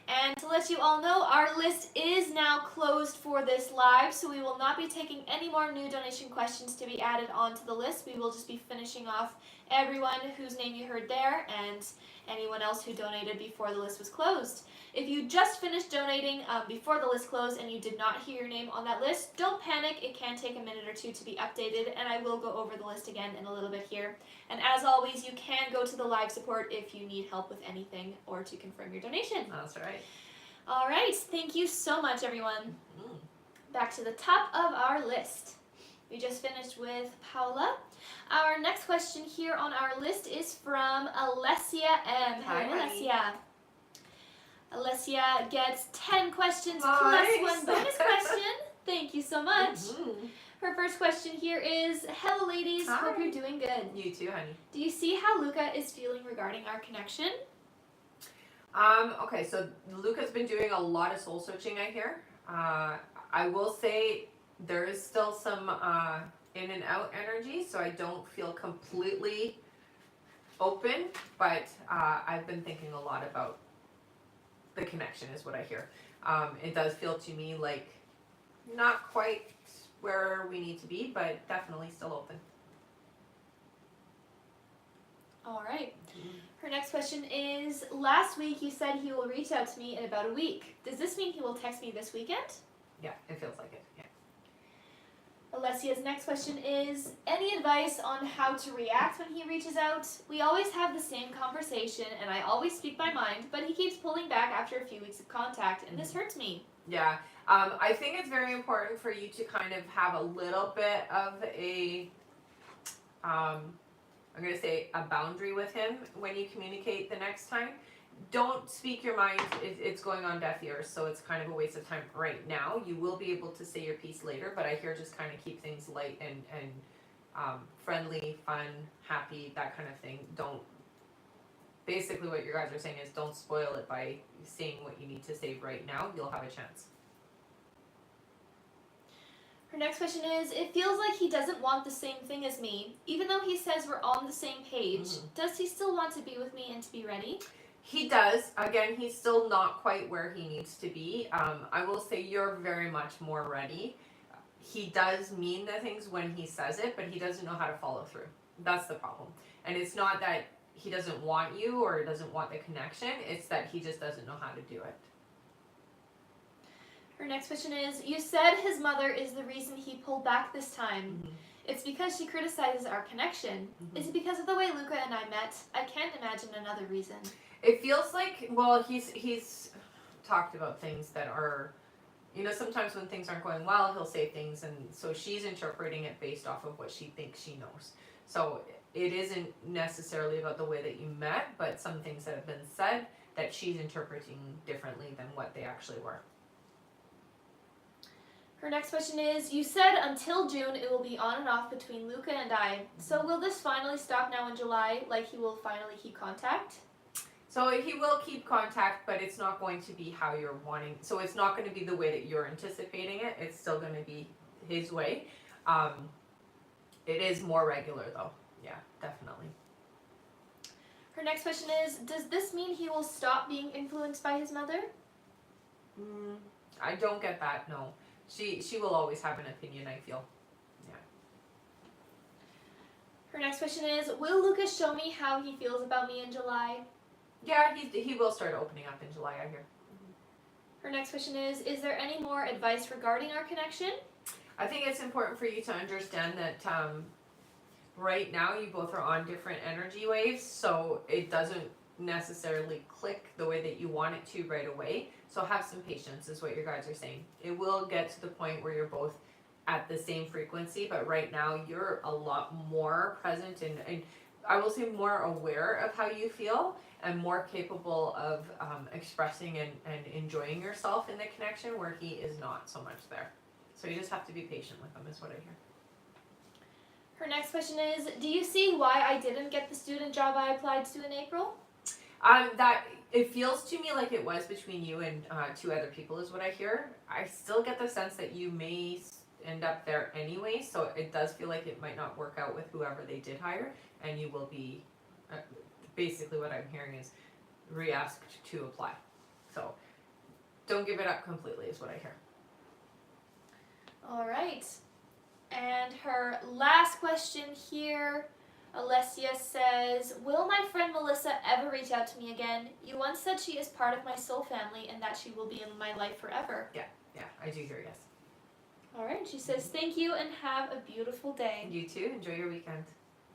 And to let you all know, our list is now closed for this live, so we will not be taking any more new donation questions to be added onto the list. We will just be finishing off everyone whose name you heard there and anyone else who donated before the list was closed. If you just finished donating before the list closed and you did not hear your name on that list, don't panic. It can take a minute or two to be updated, and I will go over the list again in a little bit here. And as always, you can go to the live support if you need help with anything or to confirm your donation. That's right. All right, thank you so much, everyone. Back to the top of our list. We just finished with Paula. Our next question here on our list is from Alessia M. Hi, Alessia. Alessia gets 10 questions Nice. plus 1 bonus question. Thank you so much. Her first question here is, hello ladies, Hi. hope you're doing good. You too, honey. Do you see how Luca is feeling regarding our connection? Okay, so Luca's been doing a lot of soul searching, I hear. I will say there is still some in and out energy, so I don't feel completely open, but I've been thinking a lot about the connection is what I hear. It does feel to me like not quite where we need to be, but definitely still open. All right. Her next question is, last week you said he will reach out to me in about a week. Does this mean he will text me this weekend? Yeah, it feels like it, yeah. Alessia's next question is, any advice on how to react when he reaches out? We always have the same conversation and I always speak my mind, but he keeps pulling back after a few weeks of contact and this hurts me. Yeah, I think it's very important for you to kind of have a little bit of a, I'm going to say a boundary with him when you communicate the next time. Don't speak your mind. It's going on deaf ears, so it's kind of a waste of time right now. You will be able to say your piece later, but I hear just kind of keep things light and friendly, fun, happy, that kind of thing. Don't, basically what you guys are saying is don't spoil it by saying what you need to say right now. You'll have a chance. Her next question is, it feels like he doesn't want the same thing as me. Even though he says we're on the same page, does he still want to be with me and to be ready? He does. Again, he's still not quite where he needs to be. I will say you're very much more ready. He does mean the things when he says it, but he doesn't know how to follow through. That's the problem. And it's not that he doesn't want you or doesn't want the connection. It's that he just doesn't know how to do it. Her next question is, you said his mother is the reason he pulled back this time. It's because she criticizes our connection. Is it because of the way Luca and I met? I can't imagine another reason. It feels like, well, he's talked about things that are, you know, sometimes when things aren't going well, he'll say things, and so she's interpreting it based off of what she thinks she knows. So it isn't necessarily about the way that you met, but some things that have been said that she's interpreting differently than what they actually were. Her next question is, you said until June it will be on and off between Luca and I. So will this finally stop now in July, like he will finally keep contact? So he will keep contact, but it's not going to be how you're wanting. So it's not going to be the way that you're anticipating it. It's still going to be his way. It is more regular though. Yeah, definitely. Her next question is, does this mean he will stop being influenced by his mother? I don't get that, no. She will always have an opinion, I feel. Yeah. Her next question is, will Lucas show me how he feels about me in July? Yeah, he will start opening up in July, I hear. Her next question is there any more advice regarding our connection? I think it's important for you to understand that right now you both are on different energy waves, so it doesn't necessarily click the way that you want it to right away. So have some patience is what your guides are saying. It will get to the point where you're both at the same frequency, but right now you're a lot more present and I will say more aware of how you feel and more capable of expressing and enjoying yourself in the connection where he is not so much there. So you just have to be patient with him is what I hear. Her next question is, do you see why I didn't get the student job I applied to in April? That it feels to me like it was between you and two other people is what I hear. I still get the sense that you may end up there anyway, so it does feel like it might not work out with whoever they did hire, and you will be, basically what I'm hearing is re-asked to apply. So don't give it up completely is what I hear. All right. And her last question here, Alessia says, will my friend Melissa ever reach out to me again? You once said she is part of my soul family and that she will be in my life forever. Yeah, I do hear yes. All right, she says, thank you and have a beautiful day. You too, enjoy your weekend.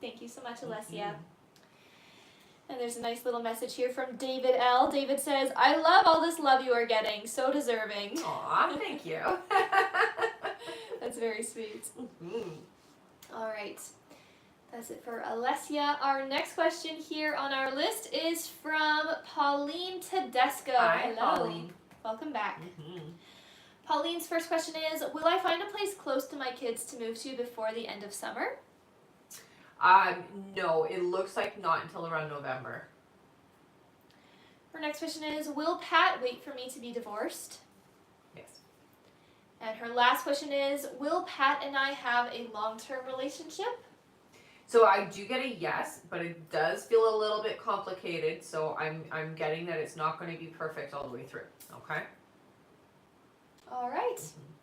Thank you so much, Alessia. And there's a nice little message here from David L. David says, I love all this love you are getting, so deserving. Aw, thank you. That's very sweet. Mm-hmm. All right. That's it for Alessia. Our next question here on our list is from Pauline Tedesco. Hi, Hello. Pauline. Welcome back. Mm-hmm. Pauline's first question is, will I find a place close to my kids to move to before the end of summer? No, it looks like not until around November. Her next question is, will Pat wait for me to be divorced? Yes. And her last question is, will Pat and I have a long-term relationship? So I do get a yes, but it does feel a little bit complicated, so I'm getting that it's not going to be perfect all the way through, okay? All right.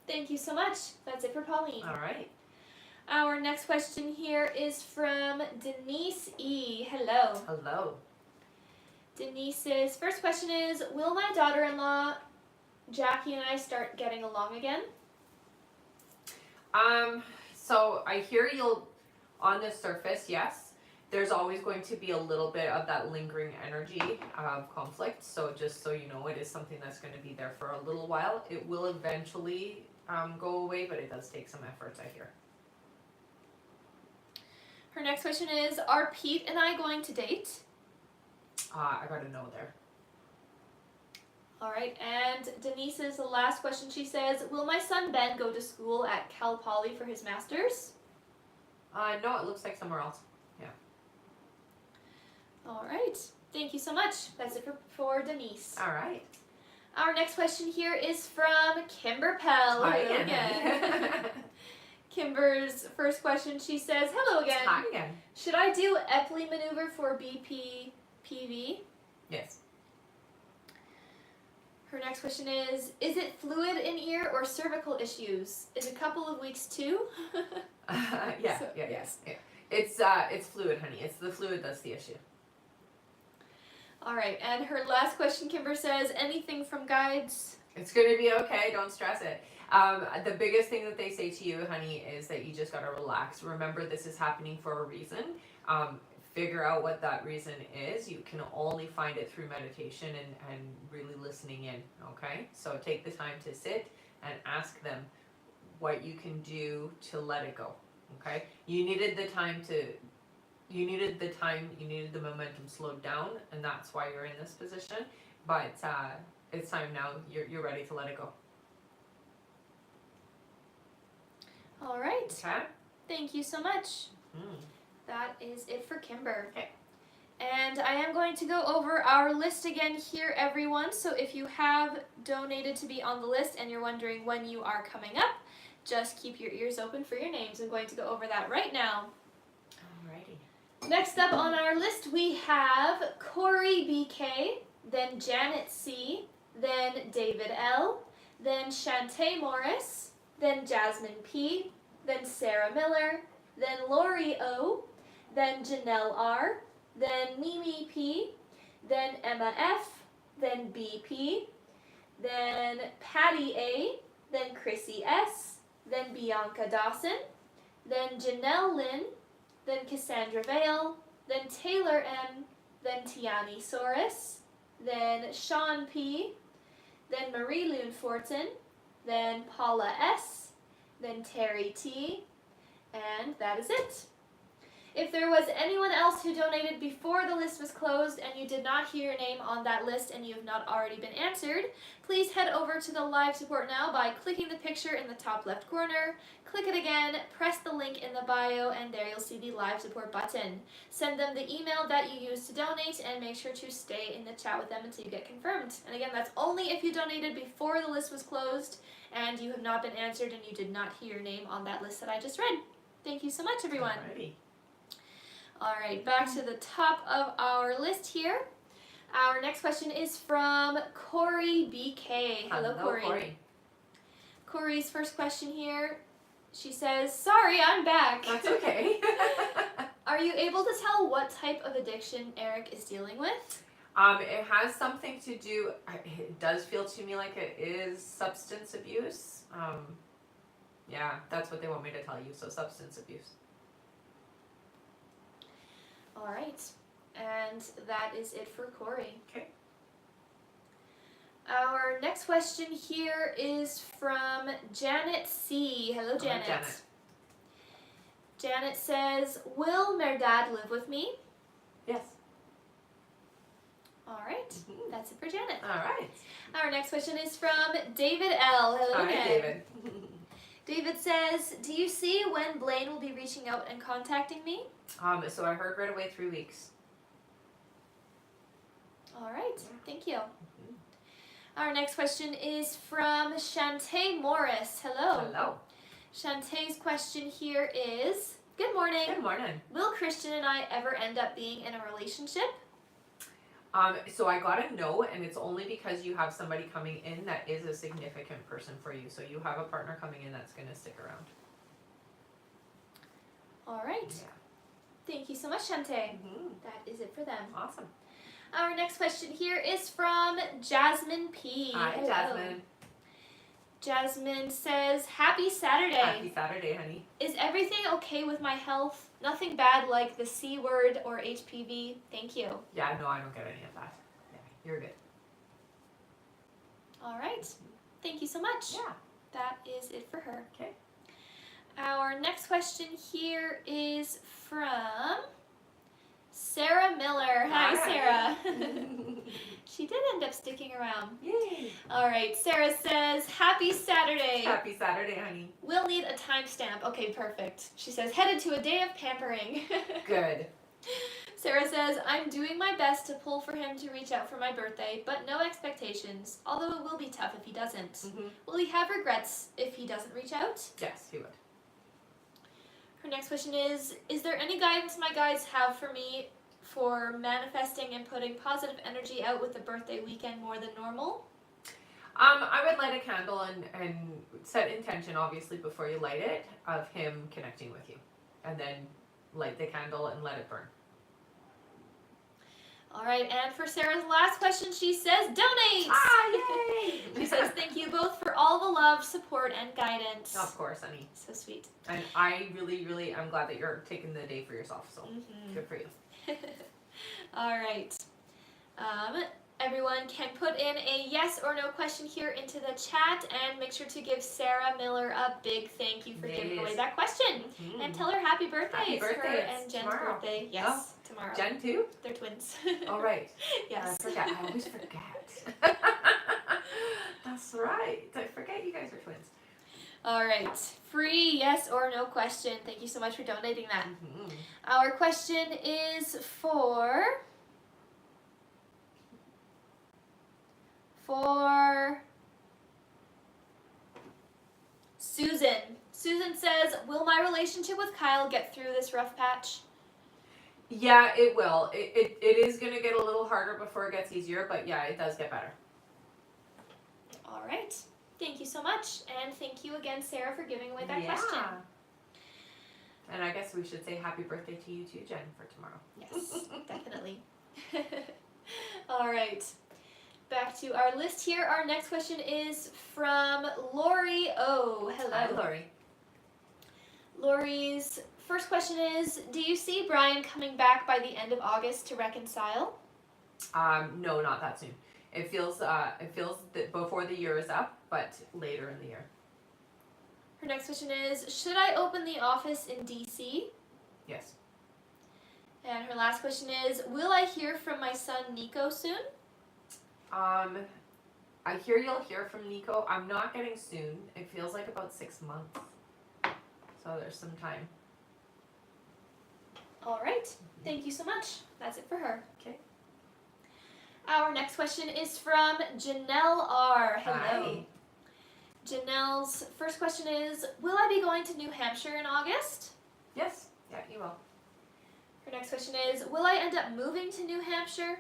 Thank you so much. That's it for Pauline. All right. Our next question here is from Denise E. Hello. Hello. Denise's first question is, will my daughter-in-law, Jackie, and I start getting along again? So I hear you'll, on the surface, yes. There's always going to be a little bit of that lingering energy of conflict. So just so you know, it is something that's going to be there for a little while. It will eventually go away, but it does take some effort, I hear. Her next question is, are Pete and I going to date? I got a no there. All right, and Denise's last question, she says, will my son Ben go to school at Cal Poly for his master's? No, it looks like somewhere else. Yeah. All right, thank you so much. That's it for Denise. All right. Our next question here is from Kimber Pell. Hi Hello again. Kimber's first question, she says, hello again. Hi again. Should I do Epley maneuver for BPPV? Yes. Her next question is it fluid in ear or cervical issues? Is a couple of weeks too? Yes. It's fluid, honey. It's the fluid that's the issue. All right, and her last question, Kimber says, anything from guides? It's going to be okay. Don't stress it. The biggest thing that they say to you, honey, is that you just got to relax. Remember, this is happening for a reason. Figure out what that reason is. You can only find it through meditation and really listening in, okay? So take the time to sit and ask them what you can do to let it go, okay? You needed the momentum slowed down, and that's why you're in this position. But it's time now. You're ready to let it go. All right. Okay. Thank you so much. That is it for Kimber. Okay. And I am going to go over our list again here, everyone. So if you have donated to be on the list and you're wondering when you are coming up, just keep your ears open for your names. I'm going to go over that right now. Alrighty. Next up on our list, we have Corey BK, then Janet C, then David L, then Shantae Morris, then Jasmine P, then Sarah Miller, then Lori O, then Janelle R, then Mimi P, then Emma F, then BP, then Patty A, then Chrissy S, then Bianca Dawson, then Janelle Lynn, then Cassandra Vale, then Taylor M, then Tiani Soros, then Sean P, then Marie Loon Fortin, then Paula S, then Terry T, and that is it. If there was anyone else who donated before the list was closed and you did not hear your name on that list and you have not already been answered, please head over to the live support now by clicking the picture in the top left corner, click it again, press the link in the bio, and there you'll see the live support button. Send them the email that you used to donate and make sure to stay in the chat with them until you get confirmed. And again, that's only if you donated before the list was closed and you have not been answered and you did not hear your name on that list that I just read. Thank you so much, everyone. Alrighty. All right, back to the top of our list here. Our next question is from Corey BK. Hello, Corey. Corey's first question here, she says, "Sorry, I'm back." That's okay. Are you able to tell what type of addiction Eric is dealing with? It has something to do, it does feel to me like it is substance abuse. Yeah, that's what they want me to tell you, so substance abuse. All right, and that is it for Corey. Okay. Our next question here is from Janet C. Hello, Janet. Hello, Janet. Janet says, "Will Merdad live with me?" Yes. All right, that's it for Janet. All right. Our next question is from David L. Hello, Hi, David. David says, "Do you see when Blaine will be reaching out and contacting me?" So I heard right away 3 weeks. All right, thank you. Our next question is from Shantae Morris. Hello. Hello. Shantae's question here is, "Good morning. Good morning. Will Christian and I ever end up being in a relationship?" So I got a no, and it's only because you have somebody coming in that is a significant person for you. So you have a partner coming in that's going to stick around. All right. Yeah. Thank you so much, Shantae. Mm-hmm. That is it for them. Awesome. Our next question here is from Jasmine P. Hi, Hello. Jasmine. Jasmine says, "Happy Saturday. Happy Saturday, honey. Is everything okay with my health? Nothing bad like the C word or HPV? Thank you." Yeah, no, I don't get any of that. Yeah, you're good. All right. Thank you so much. Yeah. That is it for her. Okay. Our next question here is from Sarah Miller. Hi, Sarah. She did end up sticking around. Yay. All right. Sarah says, "Happy Saturday. Happy Saturday, honey. We'll need a timestamp." Okay, perfect. She says, "Headed to a day of pampering." Good. Sarah says, "I'm doing my best to pull for him to reach out for my birthday, but no expectations, although it will be tough if he doesn't. Mm-hmm. Will he have regrets if he doesn't reach out?" Yes, he would. Her next question is there any guidance my guides have for me for manifesting and putting positive energy out with the birthday weekend more than normal? I would light a candle and set intention, obviously, before you light it, of him connecting with you. And then light the candle and let it burn. All right, and for Sarah's last question, she says, "Donate!" Yay! She says, "Thank you both for all the love, support, and guidance." Of course, honey. So sweet. And I really, really am glad that you're taking the day for yourself, so good for you. All right. Everyone can put in a yes or no question here into the chat, and make sure to give Sarah Miller a big thank you for giving away that question. Mm-hmm. And tell her happy birthday. Happy It's birthday. her It's and Jen's tomorrow. birthday. Yes, tomorrow. Jen too? They're twins. All right. Yes. I forget. I always forget. That's right. I forget you guys are twins. All right. Free yes or no question. Thank you so much for donating that. Mm-hmm. Our question is for Susan. Susan says, "Will my relationship with Kyle get through this rough patch?" Yeah, it will. It is going to get a little harder before it gets easier, but yeah, it does get better. All right. Thank you so much. And thank you again, Sarah, for giving away that question. And I guess we should say happy birthday to you too, Jen, for tomorrow. Yes, definitely. All right. Back to our list here. Our next question is from Lori O. Hello. Hi, Lori. Lori's first question is, do you see Brian coming back by the end of August to reconcile? No, not that soon. It feels that before the year is up, but later in the year. Her next question is, should I open the office in DC? Yes. And her last question is, will I hear from my son Nico soon? I hear you'll hear from Nico. I'm not getting soon. It feels like about 6 months. So there's some time. All right. Thank you so much. That's it for her. Okay. Our next question is from Janelle R. Hello. Hi. Janelle's first question is, will I be going to New Hampshire in August? Yes. Yeah, you will. Her next question is, will I end up moving to New Hampshire?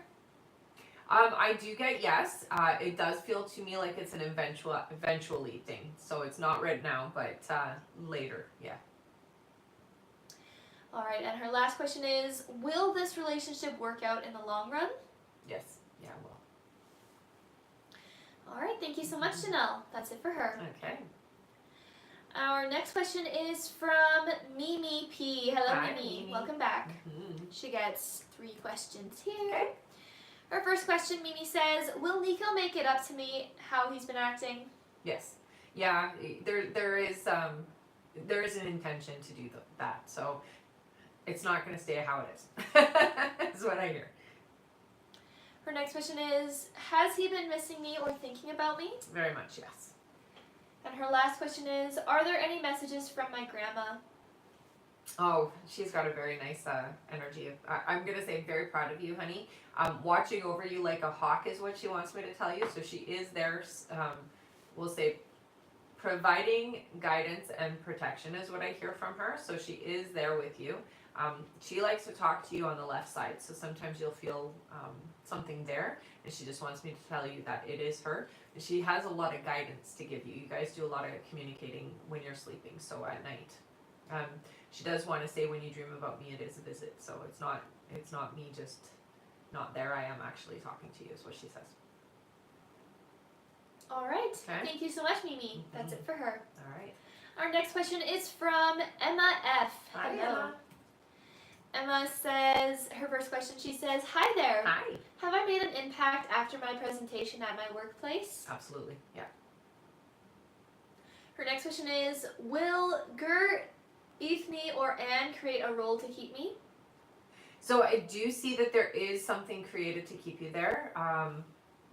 I do get yes. It does feel to me like it's an eventually thing. So it's not right now, but later. Yeah. All right. And her last question is, will this relationship work out in the long run? Yes. Yeah, it will. All right. Thank you so much, Janelle. That's it for her. Okay. Our next question is from Mimi P. Hello, Hi, Mimi. Mimi. Welcome back. Mm-hmm. She gets 3 questions here. Okay. Her first question, Mimi says, will Nico make it up to me how he's been acting? Yes. Yeah. There is an intention to do that. So it's not going to stay how it is. That's what I hear. Her next question is, has he been missing me or thinking about me? Very much, yes. And her last question is, are there any messages from my grandma? Oh, she's got a very nice energy. I'm going to say very proud of you, honey. Watching over you like a hawk is what she wants me to tell you. So she is there, we'll say, providing guidance and protection is what I hear from her. So she is there with you. She likes to talk to you on the left side. So sometimes you'll feel something there. And she just wants me to tell you that it is her. And she has a lot of guidance to give you. You guys do a lot of communicating when you're sleeping. So at night. She does want to say when you dream about me, it is a visit. So it's not me just not there. I am actually talking to you is what she says. All right. Okay. Thank you so much, Mimi. That's it for her. All right. Our next question is from Emma F. Hi, Hello. Emma. Emma says, her first question, she says, hi there. Hi. Have I made an impact after my presentation at my workplace? Absolutely. Yeah. Her next question is, will Gert, Ethne, or Anne create a role to keep me? So I do see that there is something created to keep you there.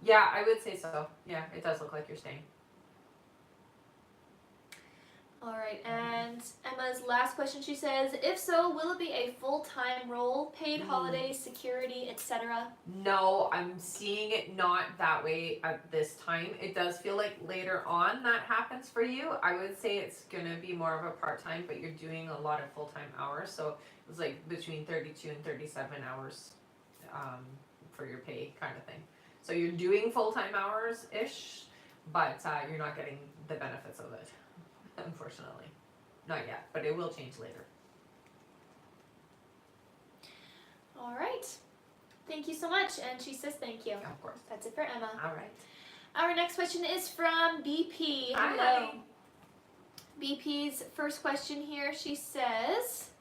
Yeah, I would say so. Yeah, it does look like you're staying. All right, and Emma's last question, she says, if so, will it be a full-time role, paid holidays, security, etc.? No, I'm seeing it not that way at this time. It does feel like later on that happens for you. I would say it's going to be more of a part-time, but you're doing a lot of full-time hours. So it's like between 32 and 37 hours for your pay kind of thing. So you're doing full-time hours-ish, but you're not getting the benefits of it. Unfortunately. Not yet, but it will change later. All right. Thank you so much. And she says thank you. Of course. That's it for Emma. All right. Our next question is from BP. Hi, Hello. honey. BP's first question here, she says,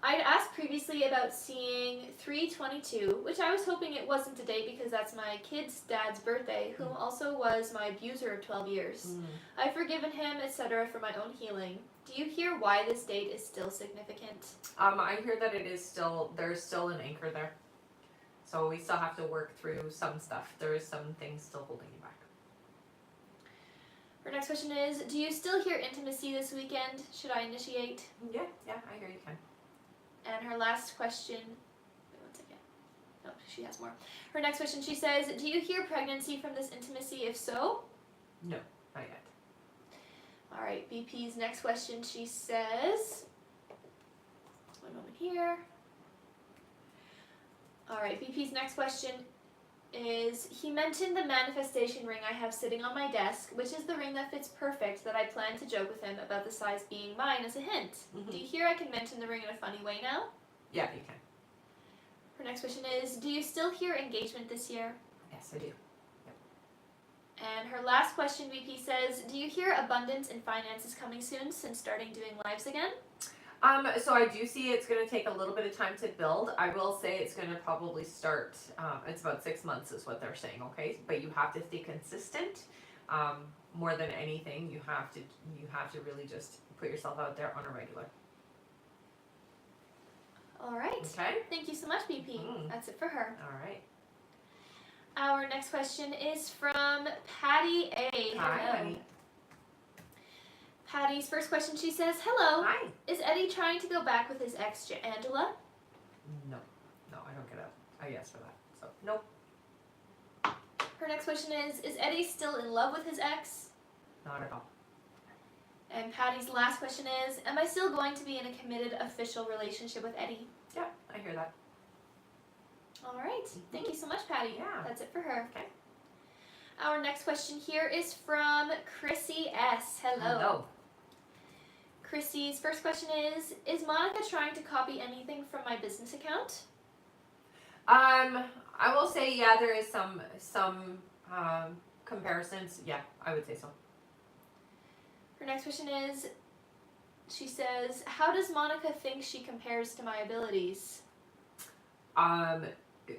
I'd asked previously about seeing 322, which I was hoping it wasn't today because that's my kid's dad's birthday, whom also was my abuser of 12 years. I've forgiven him, etc. for my own healing. Do you hear why this date is still significant? I hear that there's still an anchor there. So we still have to work through some stuff. There is some things still holding you back. Her next question is, do you still hear intimacy this weekend? Should I initiate? Yeah, I hear you can. And her last question, wait 1 second. No, she has more. Her next question, she says, do you hear pregnancy from this intimacy? If so? No, not yet. All right, BP's next question, she says, one moment here. All right, BP's next question is, he mentioned the manifestation ring I have sitting on my desk, which is the ring that fits perfect, that I plan to joke with him about the size being mine as a hint. Mm-hmm. Do you hear I can mention the ring in a funny way now? Yeah, you can. Her next question is, do you still hear engagement this year? Yes, I do. And her last question, VP says, do you hear abundance in finances coming soon since starting doing lives again? So I do see it's going to take a little bit of time to build. I will say it's going to probably start, it's about 6 months is what they're saying, okay? But you have to stay consistent. More than anything, you have to really just put yourself out there on a regular. All right. Okay. Thank you so much, BP. That's it for her. All right. Our next question is from Patty A. Hi, Hello. honey. Patty's first question, she says, hello. Hi. Is Eddie trying to go back with his ex, Angela? No, I don't get a yes for that. So, nope. Her next question is Eddie still in love with his ex? Not at all. And Patty's last question is, am I still going to be in a committed official relationship with Eddie? Yeah, I hear that. All right. Thank you so much, Patty. Yeah. That's it for her. Okay. Our next question here is from Chrissy S. Hello. Chrissy's first question is Monica trying to copy anything from my business account? I will say, yeah, there is some comparisons. Yeah, I would say so. Her next question is, she says, how does Monica think she compares to my abilities?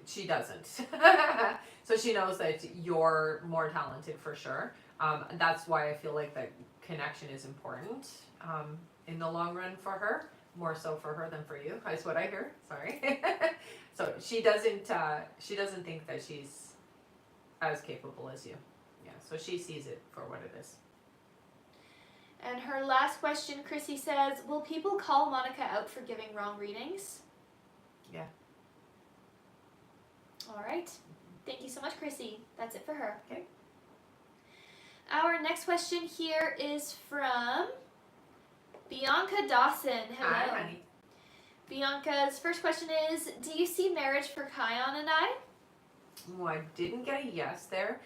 She doesn't. So she knows that you're more talented for sure. That's why I feel like that connection is important in the long run for her, more so for her than for you. That's what I hear. Sorry. So she doesn't think that she's as capable as you. Yeah. So she sees it for what it is. And her last question, Chrissy says, will people call Monica out for giving wrong readings? Yeah. All right. Thank you so much, Chrissy. That's it for her. Okay. Our next question here is from Bianca Dawson. Hello. Hi, honey. Bianca's first question is, do you see marriage for Kion and I? Oh, I didn't get a yes there.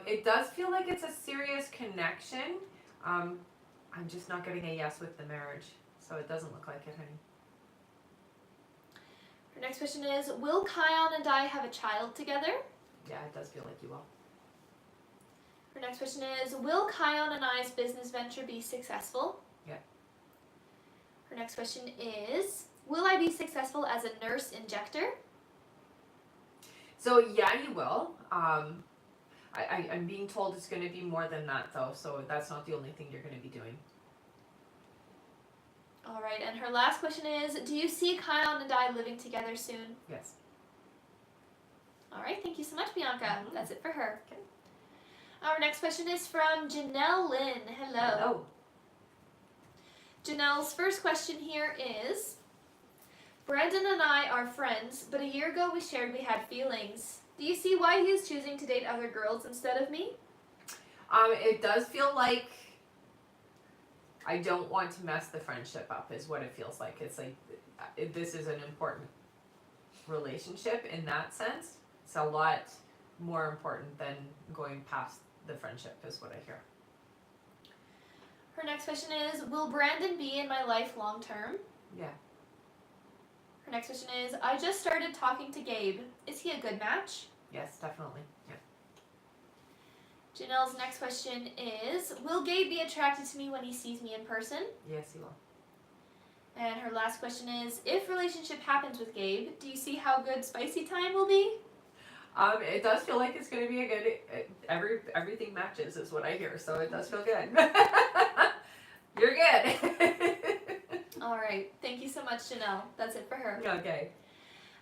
It does feel like it's a serious connection. I'm just not getting a yes with the marriage, so it doesn't look like it, honey. Her next question is, will Kion and I have a child together? Yeah, it does feel like you will. Her next question is, will Kion and I's business venture be successful? Yeah. Her next question is, will I be successful as a nurse injector? So yeah, you will. I'm being told it's going to be more than that though, so that's not the only thing you're going to be doing. All right, and her last question is, do you see Kion and I living together soon? Yes. All right, thank you so much, Bianca. Mm-hmm. That's it for her. Okay. Our next question is from Janelle Lynn. Hello. Hello. Janelle's first question here is, Brandon and I are friends, but a year ago we shared we had feelings. Do you see why he is choosing to date other girls instead of me? It does feel like I don't want to mess the friendship up is what it feels like. It's like this is an important relationship in that sense. It's a lot more important than going past the friendship is what I hear. Her next question is, will Brandon be in my life long term? Yeah. Her next question is, I just started talking to Gabe. Is he a good match? Yes, definitely. Yeah. Janelle's next question is, will Gabe be attracted to me when he sees me in person? Yes, he will. And her last question is, if relationship happens with Gabe, do you see how good spicy time will be? It does feel like it's going to be a good. Everything matches is what I hear, so it does feel good. You're good. All right. Thank you so much, Janelle. That's it for her. Okay.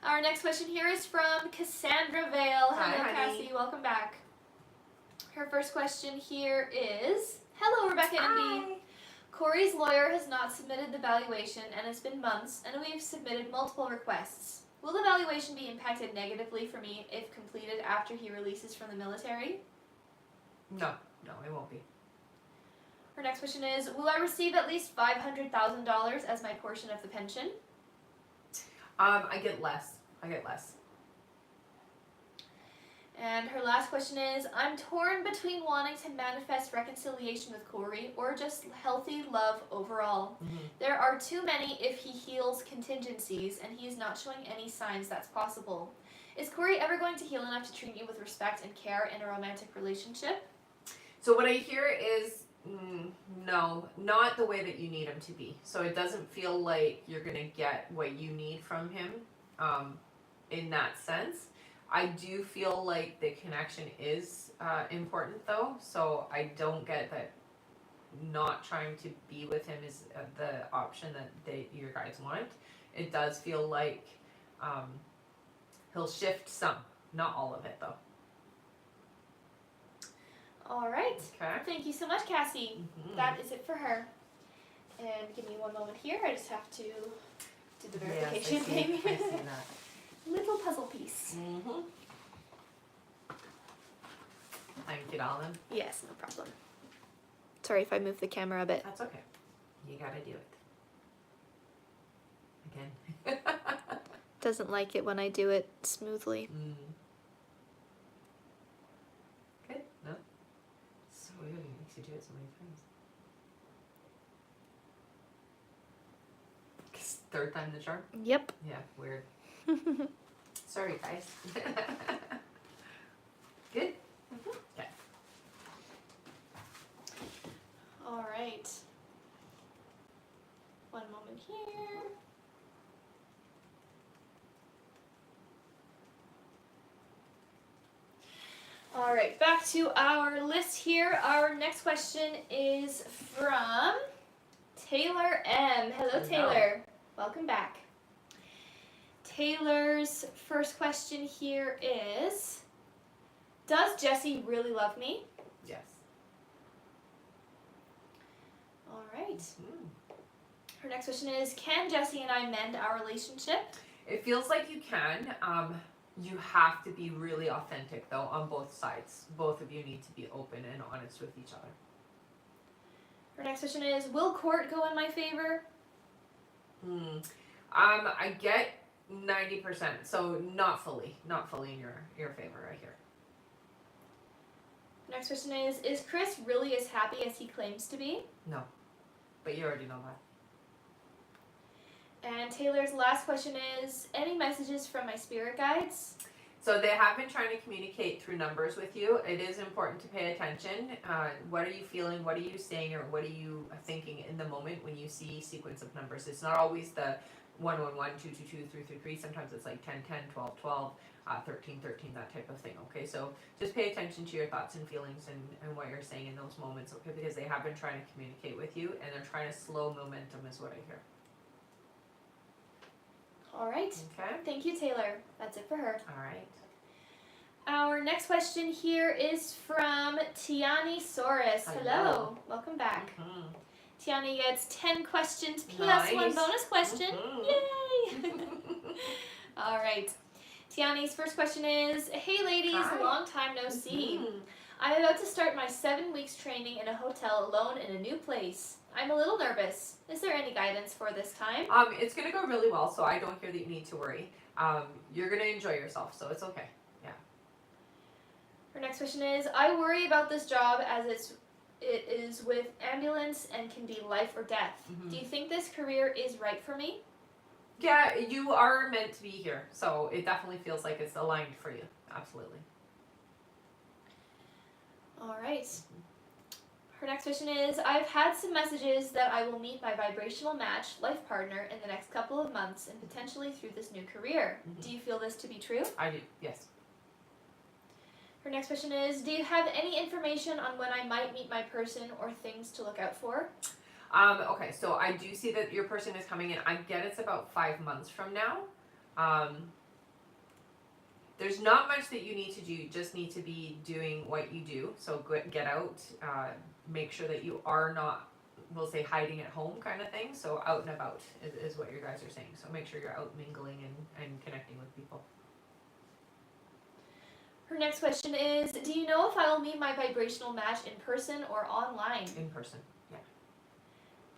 Our next question here is from Cassandra Vale. Hi, Hello, honey. Cassie. Welcome back. Her first question here is, hello, Rebecca and B. Corey's lawyer has not submitted the valuation, and it's been months, and we've submitted multiple requests. Will the valuation be impacted negatively for me if completed after he releases from the military? No, it won't be. Her next question is, will I receive at least $500,000 as my portion of the pension? I get less. And her last question is, I'm torn between wanting to manifest reconciliation with Corey or just healthy love overall. There are too many if he heals contingencies and he's not showing any signs that's possible. Is Corey ever going to heal enough to treat you with respect and care in a romantic relationship? So what I hear is, no, not the way that you need him to be. So it doesn't feel like you're going to get what you need from him in that sense. I do feel like the connection is important though, so I don't get that not trying to be with him is the option that your guys want. It does feel like he'll shift some, not all of it though. All right. Okay. Thank you so much, Cassie. That is it for her. And give me one moment here. I just have to do the verification thing. I see that. Little puzzle piece. Thank you, darling. Yes, no problem. Sorry if I move the camera a bit. That's okay. You gotta do it. Again. Doesn't like it when I do it smoothly. Good. No. So weird. It makes you do it so many times. Third time the charm? Yep. Yeah, weird. Sorry, guys. Good? Okay. All right. One moment here. All right, back to our list here. Our next question is from Taylor M. Hello, Taylor. Welcome back. Taylor's first question here is, does Jesse really love me? Yes. All right. Her next question is, can Jesse and I mend our relationship? It feels like you can. You have to be really authentic though on both sides. Both of you need to be open and honest with each other. Her next question is, will court go in my favor? I get 90%, so not fully in your favor right here. Next question is Chris really as happy as he claims to be? No, but you already know that. And Taylor's last question is, any messages from my spirit guides? So they have been trying to communicate through numbers with you. It is important to pay attention. What are you feeling? What are you saying? Or what are you thinking in the moment when you see sequence of numbers? It's not always the 1, 1, 1, 2, 2, 2, 3, 3, 3. Sometimes it's like 10, 10, 12, 12, 13, 13, that type of thing. Okay, so just pay attention to your thoughts and feelings and what you're saying in those moments. Okay, because they have been trying to communicate with you and they're trying to slow momentum is what I hear. All right. Okay. Thank you, Taylor. That's it for her. All right. Our next question here is from Tiani Saurus. Hello. Welcome back. Tiani gets 10 questions plus one bonus question. Yay! All right. Tiani's first question is, hey ladies, long time no see. I'm about to start my 7 weeks training in a hotel alone in a new place. I'm a little nervous. Is there any guidance for this time? It's going to go really well, so I don't hear that you need to worry. You're going to enjoy yourself, so it's okay. Yeah. Her next question is, I worry about this job as it is with ambulance and can be life or death. Do you think this career is right for me? Yeah, you are meant to be here, so it definitely feels like it's aligned for you. Absolutely. All right. Her next question is, I've had some messages that I will meet my vibrational match, life partner, in the next couple of months and potentially through this new career. Do you feel this to be true? I do, yes. Her next question is, do you have any information on when I might meet my person or things to look out for? Okay, so I do see that your person is coming in. I get it's about 5 months from now. There's not much that you need to do. You just need to be doing what you do. So get out, make sure that you are not, we'll say, hiding at home kind of thing. So out and about is what your guys are saying. So make sure you're out mingling and connecting with people. Her next question is, do you know if I will meet my vibrational match in person or online? In person, yeah.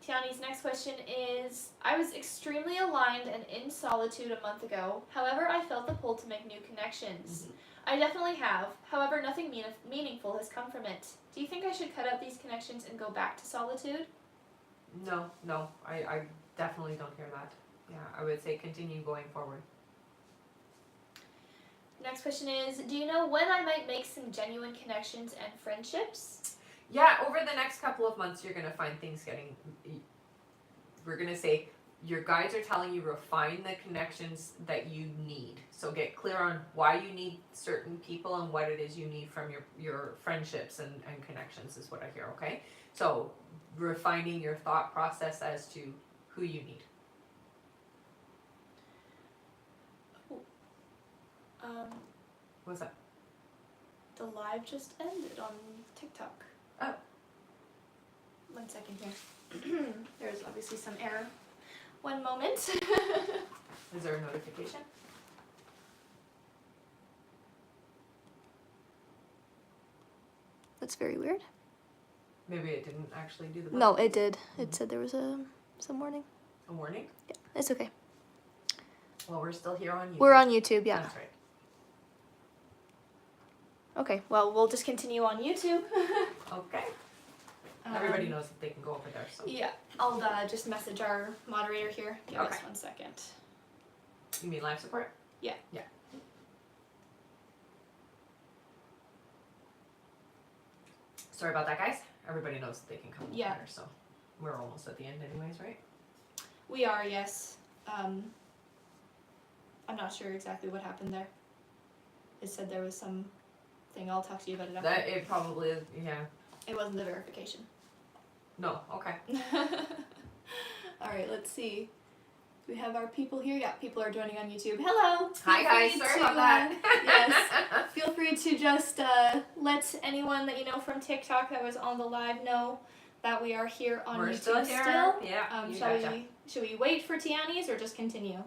Tiani's next question is, I was extremely aligned and in solitude a month ago. However, I felt the pull to make new connections. I definitely have. However, nothing meaningful has come from it. Do you think I should cut out these connections and go back to solitude? No, I definitely don't hear that. Yeah, I would say continue going forward. Next question is, do you know when I might make some genuine connections and friendships? Yeah, over the next couple of months, you're going to find things getting, we're going to say, your guides are telling you refine the connections that you need. So get clear on why you need certain people and what it is you need from your friendships and connections is what I hear, okay? So refining your thought process as to who you need. What's that? The live just ended on TikTok. Oh. 1 second here. There's obviously some error. 1 moment. Is there a notification? That's very weird. Maybe it didn't actually do the. No, it did. It said there was some warning. A warning? Yeah, it's okay. Well, we're still here on YouTube. We're on YouTube, yeah. That's right. Okay, well, we'll just continue on YouTube. Okay. Everybody knows that they can go over there, so. Yeah, I'll just message our moderator here. Give us 1 second. You mean live support? Yeah. Yeah. Sorry about that, guys. Everybody knows that they can come over there, so we're almost at the end anyways, right? We are, yes. I'm not sure exactly what happened there. It said there was some thing. I'll talk to you about it after. That it probably is, yeah. It wasn't the verification. No, okay. Alright, let's see. Do we have our people here? Yeah, people are joining on YouTube. Hello! Hi guys, sorry about that. Yes, feel free to just let anyone that you know from TikTok that was on the live know that we are here on YouTube still here. Yeah, should we wait for Tiani's or just continue?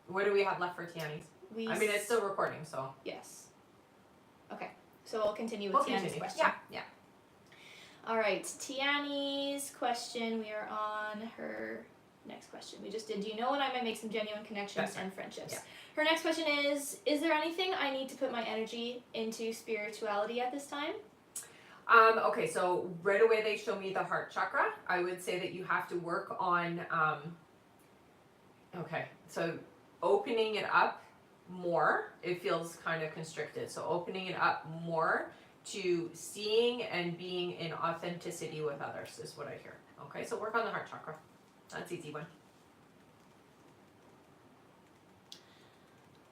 What do we have left for Tiani's? I mean, it's still recording, so. Yes. Okay, so we'll continue with Tiani's question. Yeah. All right, Tiani's question. We are on her next question. We just did, do you know when I might make some genuine connections and friendships? Yeah. Her next question is there anything I need to put my energy into spirituality at this time? Okay, so right away they show me the heart chakra. I would say that you have to work on, okay, so opening it up more. It feels kind of constricted. So opening it up more to seeing and being in authenticity with others is what I hear. Okay, so work on the heart chakra. That's an easy one.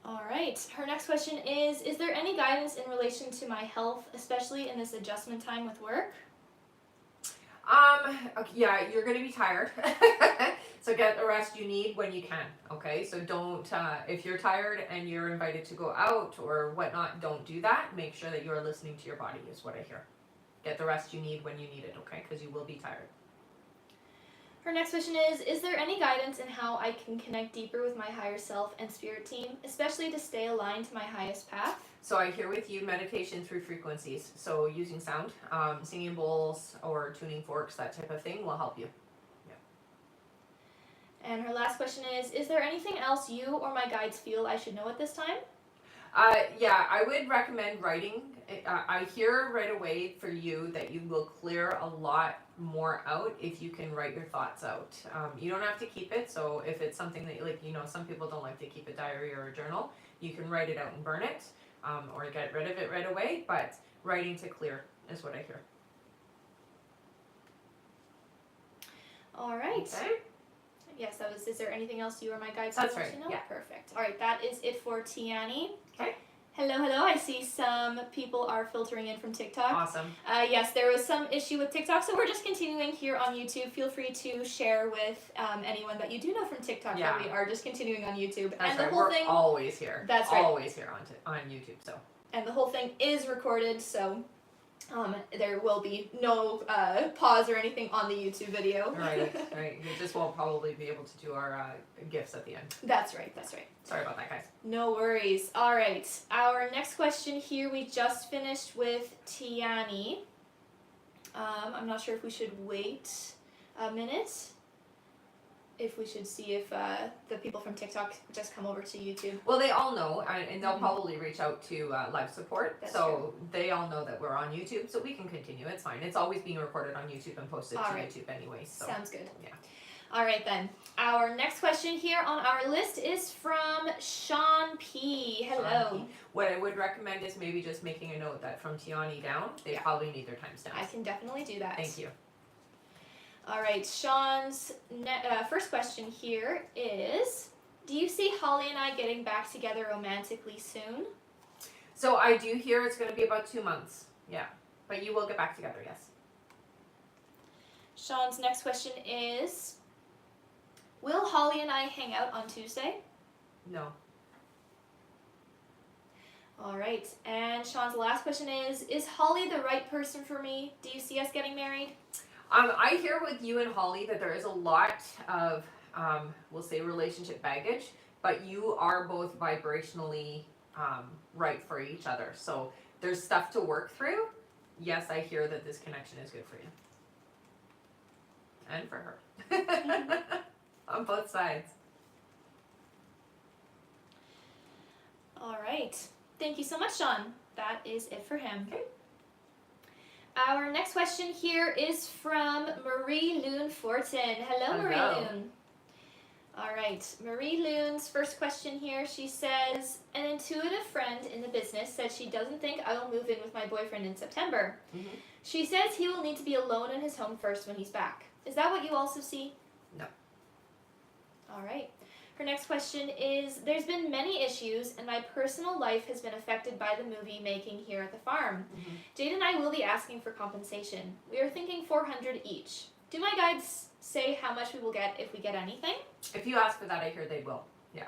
All right. Her next question is there any guidance in relation to my health, especially in this adjustment time with work? Okay, yeah, you're going to be tired. So get the rest you need when you can, okay? So don't, if you're tired and you're invited to go out or whatnot, don't do that. Make sure that you're listening to your body is what I hear. Get the rest you need when you need it, okay? Because you will be tired. Her next question is there any guidance in how I can connect deeper with my higher self and spirit team, especially to stay aligned to my highest path? So I hear with you meditation through frequencies. So using sound, singing bowls or tuning forks, that type of thing will help you. Yeah. And her last question is there anything else you or my guides feel I should know at this time? Yeah, I would recommend writing. I hear right away for you that you will clear a lot more out if you can write your thoughts out. You don't have to keep it, so if it's something that, like, you know, some people don't like to keep a diary or a journal, you can write it out and burn it, or get rid of it right away, but writing to clear is what I hear. All right. Okay. Yes, that was, is there anything else you or my guides That's want right, to know? yeah. Perfect. All right, that is it for Tiani. Okay. Hello, hello. I see some people are filtering in from TikTok. Awesome. Yes, there was some issue with TikTok, so we're just continuing here on YouTube. Feel free to share with anyone that you do know from TikTok that we are just continuing on YouTube. That's and the right. whole thing, always here. That's right. Always here on YouTube. So. And the whole thing is recorded, so there will be no pause or anything on the YouTube video. Right. You just won't probably be able to do our gifts at the end. That's right. Sorry about that, guys. No worries. All right. Our next question here, we just finished with Tiani. I'm not sure if we should wait a minute. if we should see if the people from TikTok just come over to YouTube. Well, they all know, and they'll probably reach out to live support. That's so true. They all know that we're on YouTube, so we can continue. It's fine. It's always being recorded on YouTube and posted to YouTube anyway. So. Sounds good. Yeah. All right then. Our next question here on our list is from Sean P. Hello. Sean P. What I would recommend is maybe just making a note that from Tiani down, they probably need their timestamps. I can definitely do that. Thank you. All right, Sean's first question here is, do you see Holly and I getting back together romantically soon? So I do hear it's going to be about 2 months. Yeah. But you will get back together, yes. Sean's next question is, will Holly and I hang out on Tuesday? No. All right, and Sean's last question is Holly the right person for me? Do you see us getting married? I hear with you and Holly that there is a lot of, we'll say, relationship baggage, but you are both vibrationally right for each other. So there's stuff to work through. Yes, I hear that this connection is good for you. And for her. On both sides. All right. Thank you so much, Sean. That is it for him. Okay. Our next question here is from Marie Loon Fortin. Hello, Marie Loon. All right, Marie Loon's first question here, she says, an intuitive friend in the business said she doesn't think I will move in with my boyfriend in September. Mm-hmm. She says he will need to be alone in his home first when he's back. Is that what you also see? No. All right. Her next question is, there's been many issues and my personal life has been affected by the movie making here at the farm. Mm-hmm. Jade and I will be asking for compensation. We are thinking $400 each. Do my guides say how much we will get if we get anything? If you ask for that, I hear they will. Yeah.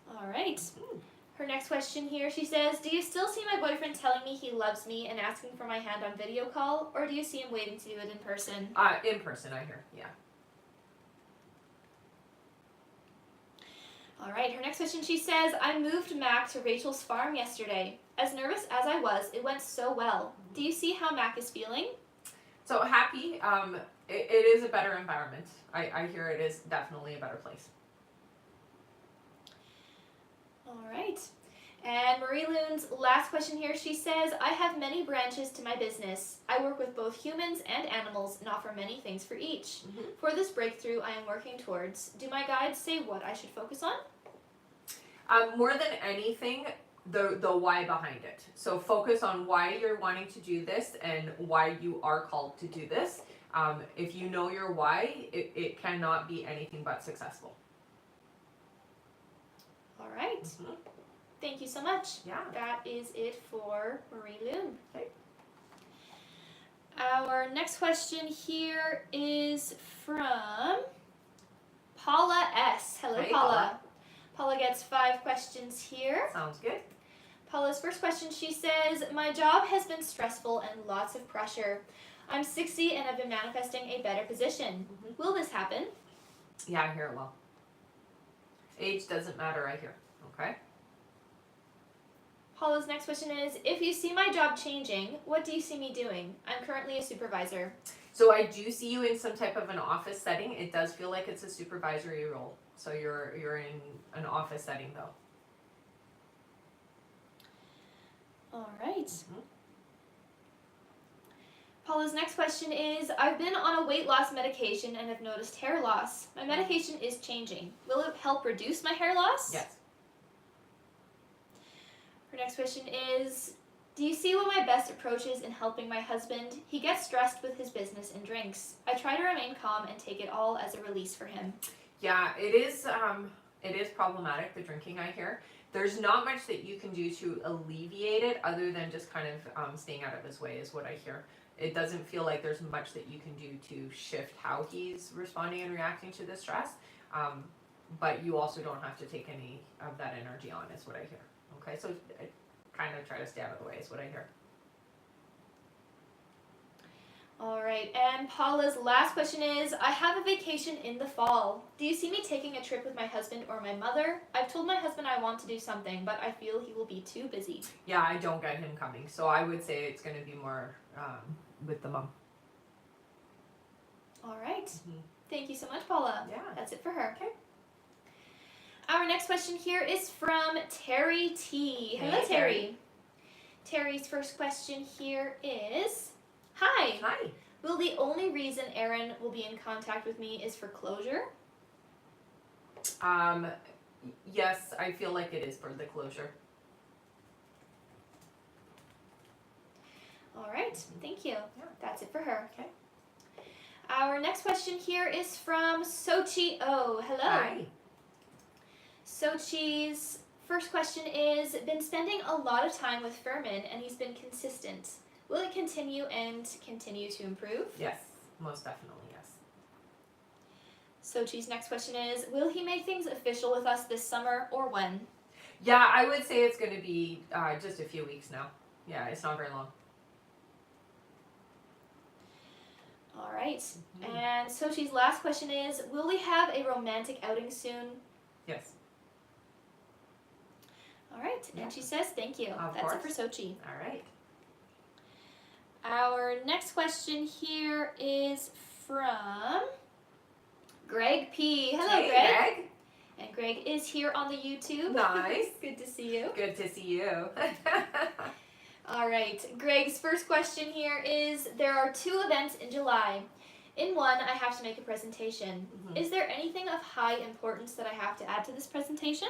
All right. Mm-hmm. Her next question here, she says, do you still see my boyfriend telling me he loves me and asking for my hand on video call, or do you see him waiting to do it in person? In person, I hear, yeah. All right, her next question, she says, I moved Mac to Rachel's farm yesterday. As nervous as I was, it went so well. Do you see how Mac is feeling? So happy. It is a better environment. I hear it is definitely a better place. All right. And Marie Loon's last question here, she says, I have many branches to my business. I work with both humans and animals and offer many things for each. Mm-hmm. For this breakthrough I am working towards, do my guides say what I should focus on? More than anything, the why behind it. So focus on why you're wanting to do this and why you are called to do this. If you know your why, it cannot be anything but successful. All right. Mm-hmm. Thank you so much. Yeah. That is it for Marie Loon. Okay. Our next question here is from Paula S. Hello, hey, Paula. Paula gets 5 questions here. Sounds good. Paula's first question, she says, my job has been stressful and lots of pressure. I'm 60 and have been manifesting a better position. Mm-hmm. Will this happen? Yeah, I hear it well. Age doesn't matter, I hear. Okay. Paula's next question is, if you see my job changing, what do you see me doing? I'm currently a supervisor. So I do see you in some type of an office setting. It does feel like it's a supervisory role. So you're in an office setting though. All right. Mm-hmm. Paula's next question is, I've been on a weight loss medication and have noticed hair loss. My medication is changing. Will it help reduce my hair loss? Yes. Her next question is, do you see what my best approach is in helping my husband? He gets stressed with his business and drinks. I try to remain calm and take it all as a release for him. Yeah, it is problematic, the drinking, I hear. There's not much that you can do to alleviate it other than just kind of staying out of his way is what I hear. It doesn't feel like there's much that you can do to shift how he's responding and reacting to the stress. But you also don't have to take any of that energy on is what I hear. Okay, so I kind of try to stay out of the way is what I hear. All right, and Paula's last question is, I have a vacation in the fall. Do you see me taking a trip with my husband or my mother? I've told my husband I want to do something, but I feel he will be too busy. Yeah, I don't get him coming, so I would say it's going to be more with the mom. All right. Thank you so much, Paula. Yeah. That's it for her. Okay. Our next question here is from Terry T. Hello, Hey, Terry. Terry's first question here is, Hi. Hi. Will the only reason Aaron will be in contact with me is for closure? Yes, I feel like it is for the closure. All right. Thank you. Yeah. That's it for her. Okay. Our next question here is from Sochi O. Hello. Hi. Sochi's first question is, been spending a lot of time with Furman and he's been consistent. Will it continue and continue to improve? Yes, most definitely, yes. Sochi's next question is, will he make things official with us this summer or when? Yeah, I would say it's going to be just a few weeks now. Yeah, it's not very long. All right. And Sochi's last question is, will we have a romantic outing soon? Yes. All right. Yeah. And she says thank you. Of That's course. it for Sochi. All right. Our next question here is from Greg P. Hello, Hey, Greg. And Greg is here on the YouTube. Nice. Good to see you. Good to see you. All right. Greg's first question here is, there are 2 events in July. In one, I have to make a presentation. Is there anything of high importance that I have to add to this presentation?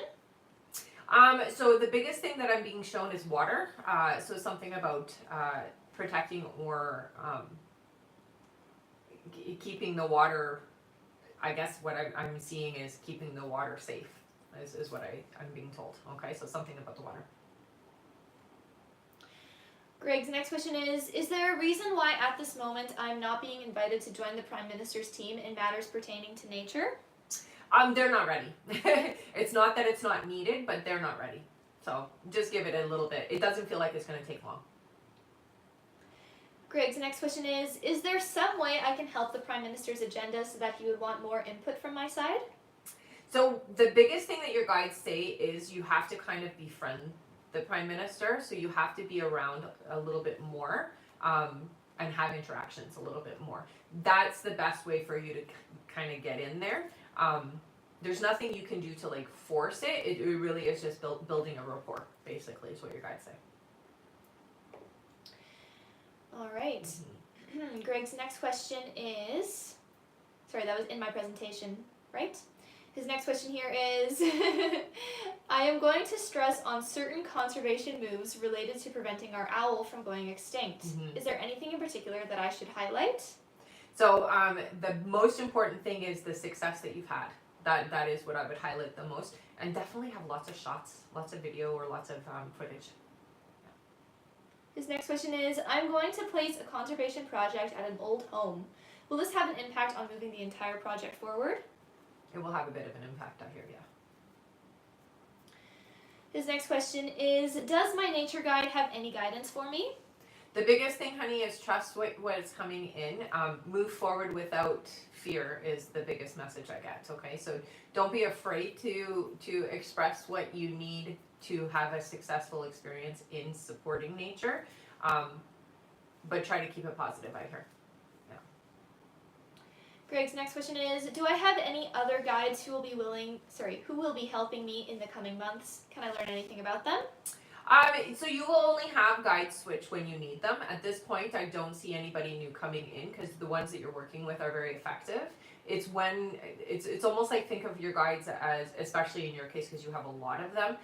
So the biggest thing that I'm being shown is water. So something about protecting or keeping the water, I guess what I'm seeing is keeping the water safe is what I'm being told. Okay, so something about the water. Greg's next question is there a reason why at this moment I'm not being invited to join the Prime Minister's team in matters pertaining to nature? They're not ready. It's not that it's not needed, but they're not ready. So just give it a little bit. It doesn't feel like it's going to take long. Greg's next question is there some way I can help the Prime Minister's agenda so that he would want more input from my side? So the biggest thing that your guides say is you have to kind of befriend the Prime Minister. So you have to be around a little bit more and have interactions a little bit more. That's the best way for you to kind of get in there. There's nothing you can do to like force it. It really is just building a rapport, basically, is what your guides say. All right. Greg's next question is, sorry, that was in my presentation, right? His next question here is, I am going to stress on certain conservation moves related to preventing our owl from going extinct. Is there anything in particular that I should highlight? So the most important thing is the success that you've had. That is what I would highlight the most. And definitely have lots of shots, lots of video or lots of footage. His next question is, I'm going to place a conservation project at an old home. Will this have an impact on moving the entire project forward? It will have a bit of an impact, I hear, yeah. His next question is, does my nature guide have any guidance for me? The biggest thing, honey, is trust what is coming in. Move forward without fear is the biggest message I get, okay? So don't be afraid to express what you need to have a successful experience in supporting nature, but try to keep it positive, I hear. Yeah. Greg's next question is, do I have any other guides who will be helping me in the coming months? Can I learn anything about them? So you will only have guides switch when you need them. At this point, I don't see anybody new coming in because the ones that you're working with are very effective. It's when it's almost like think of your guides as, especially in your case because you have a lot of them,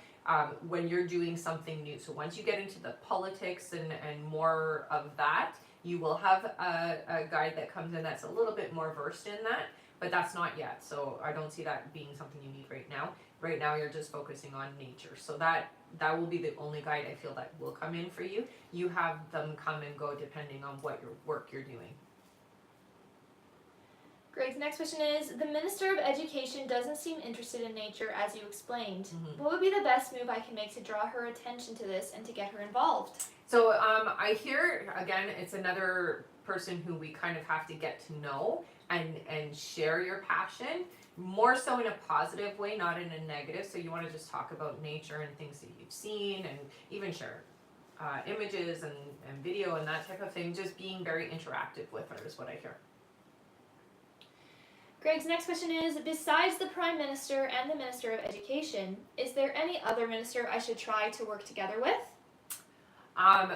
when you're doing something new. So once you get into the politics and more of that, you will have a guide that comes in that's a little bit more versed in that, but that's not yet. So I don't see that being something you need right now. Right now you're just focusing on nature. So that will be the only guide I feel that will come in for you. You have them come and go depending on what your work you're doing. Greg's next question is, the Minister of Education doesn't seem interested in nature as you explained. What would be the best move I can make to draw her attention to this and to get her involved? So I hear, again, it's another person who we kind of have to get to know and share your passion, more so in a positive way, not in a negative. So you want to just talk about nature and things that you've seen and even share images and video and that type of thing. Just being very interactive with her is what I hear. Greg's next question is, besides the Prime Minister and the Minister of Education, is there any other minister I should try to work together with?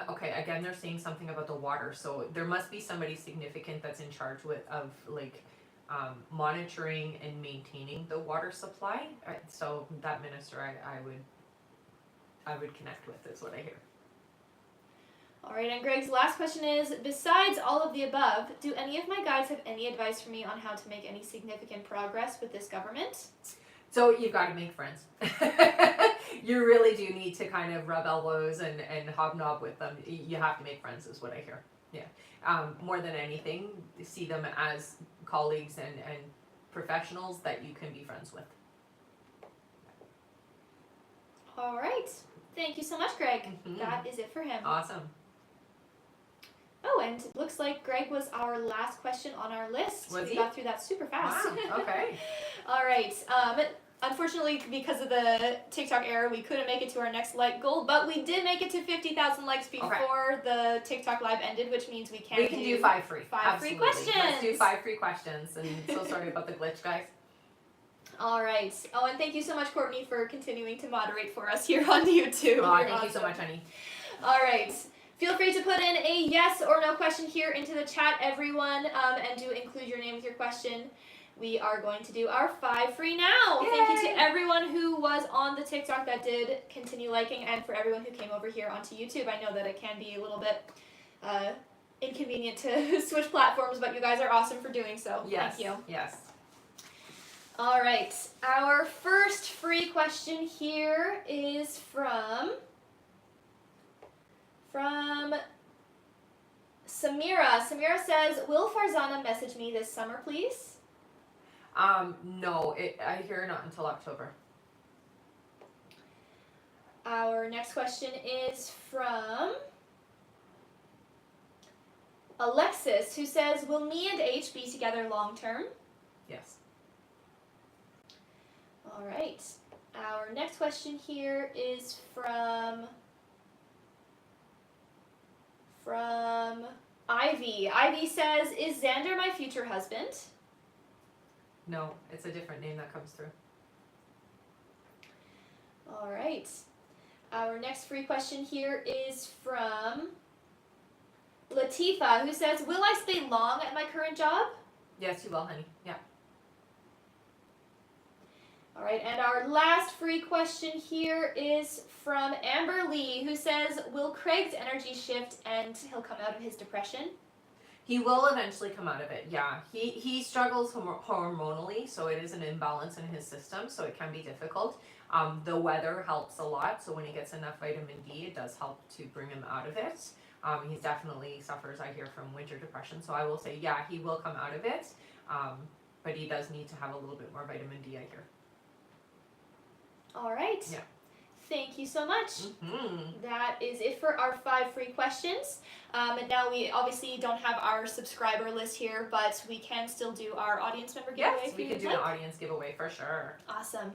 Okay, again, they're saying something about the water, so there must be somebody significant that's in charge of monitoring and maintaining the water supply. So that minister, I would connect with, is what I hear. All right, and Greg's last question is, besides all of the above, do any of my guides have any advice for me on how to make any significant progress with this government? So you've got to make friends. You really do need to kind of rub elbows and hobnob with them. You have to make friends, is what I hear. Yeah. More than anything, see them as colleagues and professionals that you can be friends with. All right. Thank you so much, Greg. Mhm. That is it for him. Awesome. Oh, and it looks like Greg was our last question on our list. Was we he? got through that super fast. Wow, okay. All right. Unfortunately, because of the TikTok error, we couldn't make it to our next like goal, but we did make it to 50,000 likes before the TikTok live ended, which means we can do 5 free. Five free Absolutely. questions. Let's do 5 free questions. And so sorry about the glitch, guys. All right. Oh, and thank you so much, Courtney, for continuing to moderate for us here on YouTube. Oh, You're thank you so awesome. much, honey. All right. Feel free to put in a yes or no question here into the chat, everyone, and do include your name with your question. We are going to do our 5 free now. Yay! Thank you to everyone who was on the TikTok that did continue liking, and for everyone who came over here onto YouTube. I know that it can be a little bit inconvenient to switch platforms, but you guys are awesome for doing so. Yes. Thank you. Yes. All right. Our first free question here is from Samira. Samira says, will Farzana message me this summer, please? No, I hear not until October. Our next question is from Alexis, who says, will me and H be together long term? Yes. All right. Our next question here is from Ivy. Ivy says, is Xander my future husband? No, it's a different name that comes through. All right. Our next free question here is from Latifa, who says, will I stay long at my current job? Yes, you will, honey. Yeah. All right, and our last free question here is from Amber Lee, who says, will Craig's energy shift and he'll come out of his depression? He will eventually come out of it, yeah. He struggles hormonally, so it is an imbalance in his system, so it can be difficult. The weather helps a lot, so when he gets enough vitamin D, it does help to bring him out of it. He definitely suffers, I hear, from winter depression, so I will say, yeah, he will come out of it, but he does need to have a little bit more vitamin D, I hear. All right. Yeah. Thank you so much. Mm-hmm. That is it for our 5 free questions. And now we obviously don't have our subscriber list here, but we can still do our audience member giveaway. Yes, we can do an audience giveaway for sure. Awesome.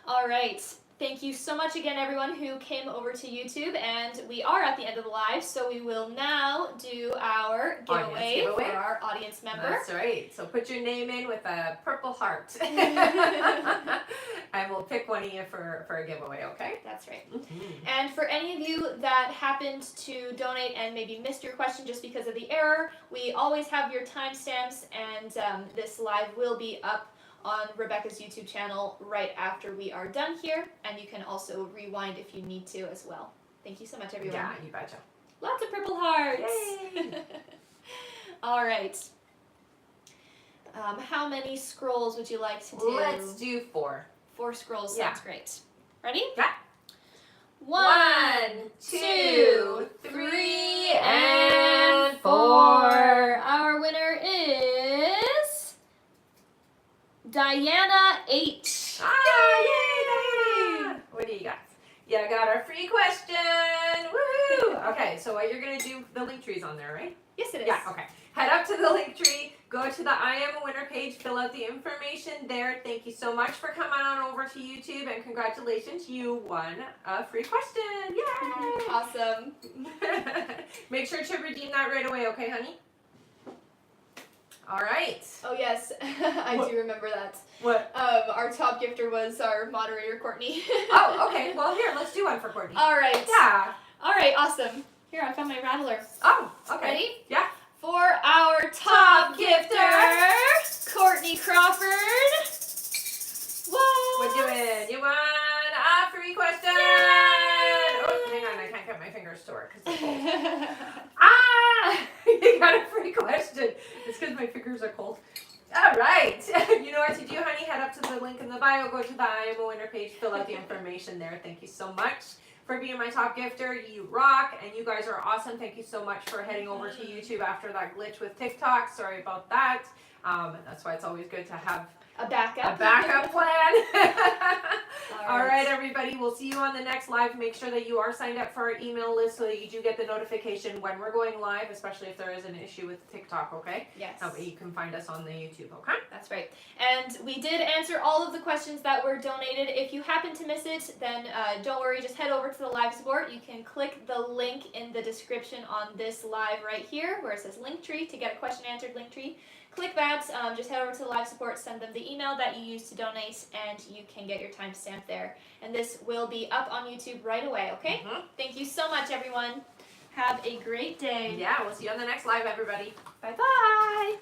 All right. Thank you so much again, everyone who came over to YouTube, and we are at the end of the live, so we will now do our giveaway for our audience member. That's right. So put your name in with a purple heart, and we'll pick one of you for a giveaway, okay? That's right. Mm-hmm. And for any of you that happened to donate and maybe missed your question just because of the error, we always have your timestamps, and this live will be up on Rebecca's YouTube channel right after we are done here, and you can also rewind if you need to as well. Thank you so much, everyone. Yeah, you betcha. Lots of purple hearts. Yay! All right. How many scrolls would you like to do? Let's do 4. 4 scrolls Yeah. sounds great. Ready? Yeah. 1, 2, 3, and 4. Our winner is Diana H. Ah, yay, Diana! What do you got? Yeah, I got our free question. Woohoo! Okay, so what you're gonna do? The link tree's on there, right? Yes, it is. Yeah. Okay. Head up to the link tree. Go to the I Am a Winner page. Fill out the information there. Thank you so much for coming on over to YouTube, and congratulations, you won a free question. Yay! Awesome. Make sure to redeem that right away, okay, honey? All right. Oh yes, I do remember that. What? Our top gifter was our moderator, Courtney. Oh, okay. Well, here, let's do one for Courtney. All right. Yeah. All right, awesome. Here, I found my rattler. Oh, okay. Ready? Yeah. For our top gifter, Courtney Crawford. Whoa! What doing? You won a free question. Yay! Oh, hang on. I can't get my fingers to work because they're cold. You got a free question. It's because my fingers are cold. All right. You know what to do, honey. Head up to the link in the bio. Go to the IMO winner page. Fill out the information there. Thank you so much for being my top gifter. You rock, and you guys are awesome. Thank you so much for heading over to YouTube after that glitch with TikTok. Sorry about that. That's why it's always good to have a backup plan. All right, everybody. We'll see you on the next live. Make sure that you are signed up for our email list so that you do get the notification when we're going live, especially if there is an issue with TikTok, okay? Yes. That way you can find us on the YouTube, okay? That's right. And we did answer all of the questions that were donated. If you happen to miss it, then don't worry. Just head over to the live support. You can click the link in the description on this live right here where it says Linktree to get a question answered, Linktree. Click that, just head over to the live support, send them the email that you used to donate, and you can get your timestamp there. And this will be up on YouTube right away, okay? Mm-hmm. Thank you so much, everyone. Have a great day. Yeah, we'll see you on the next live, everybody. Bye-bye.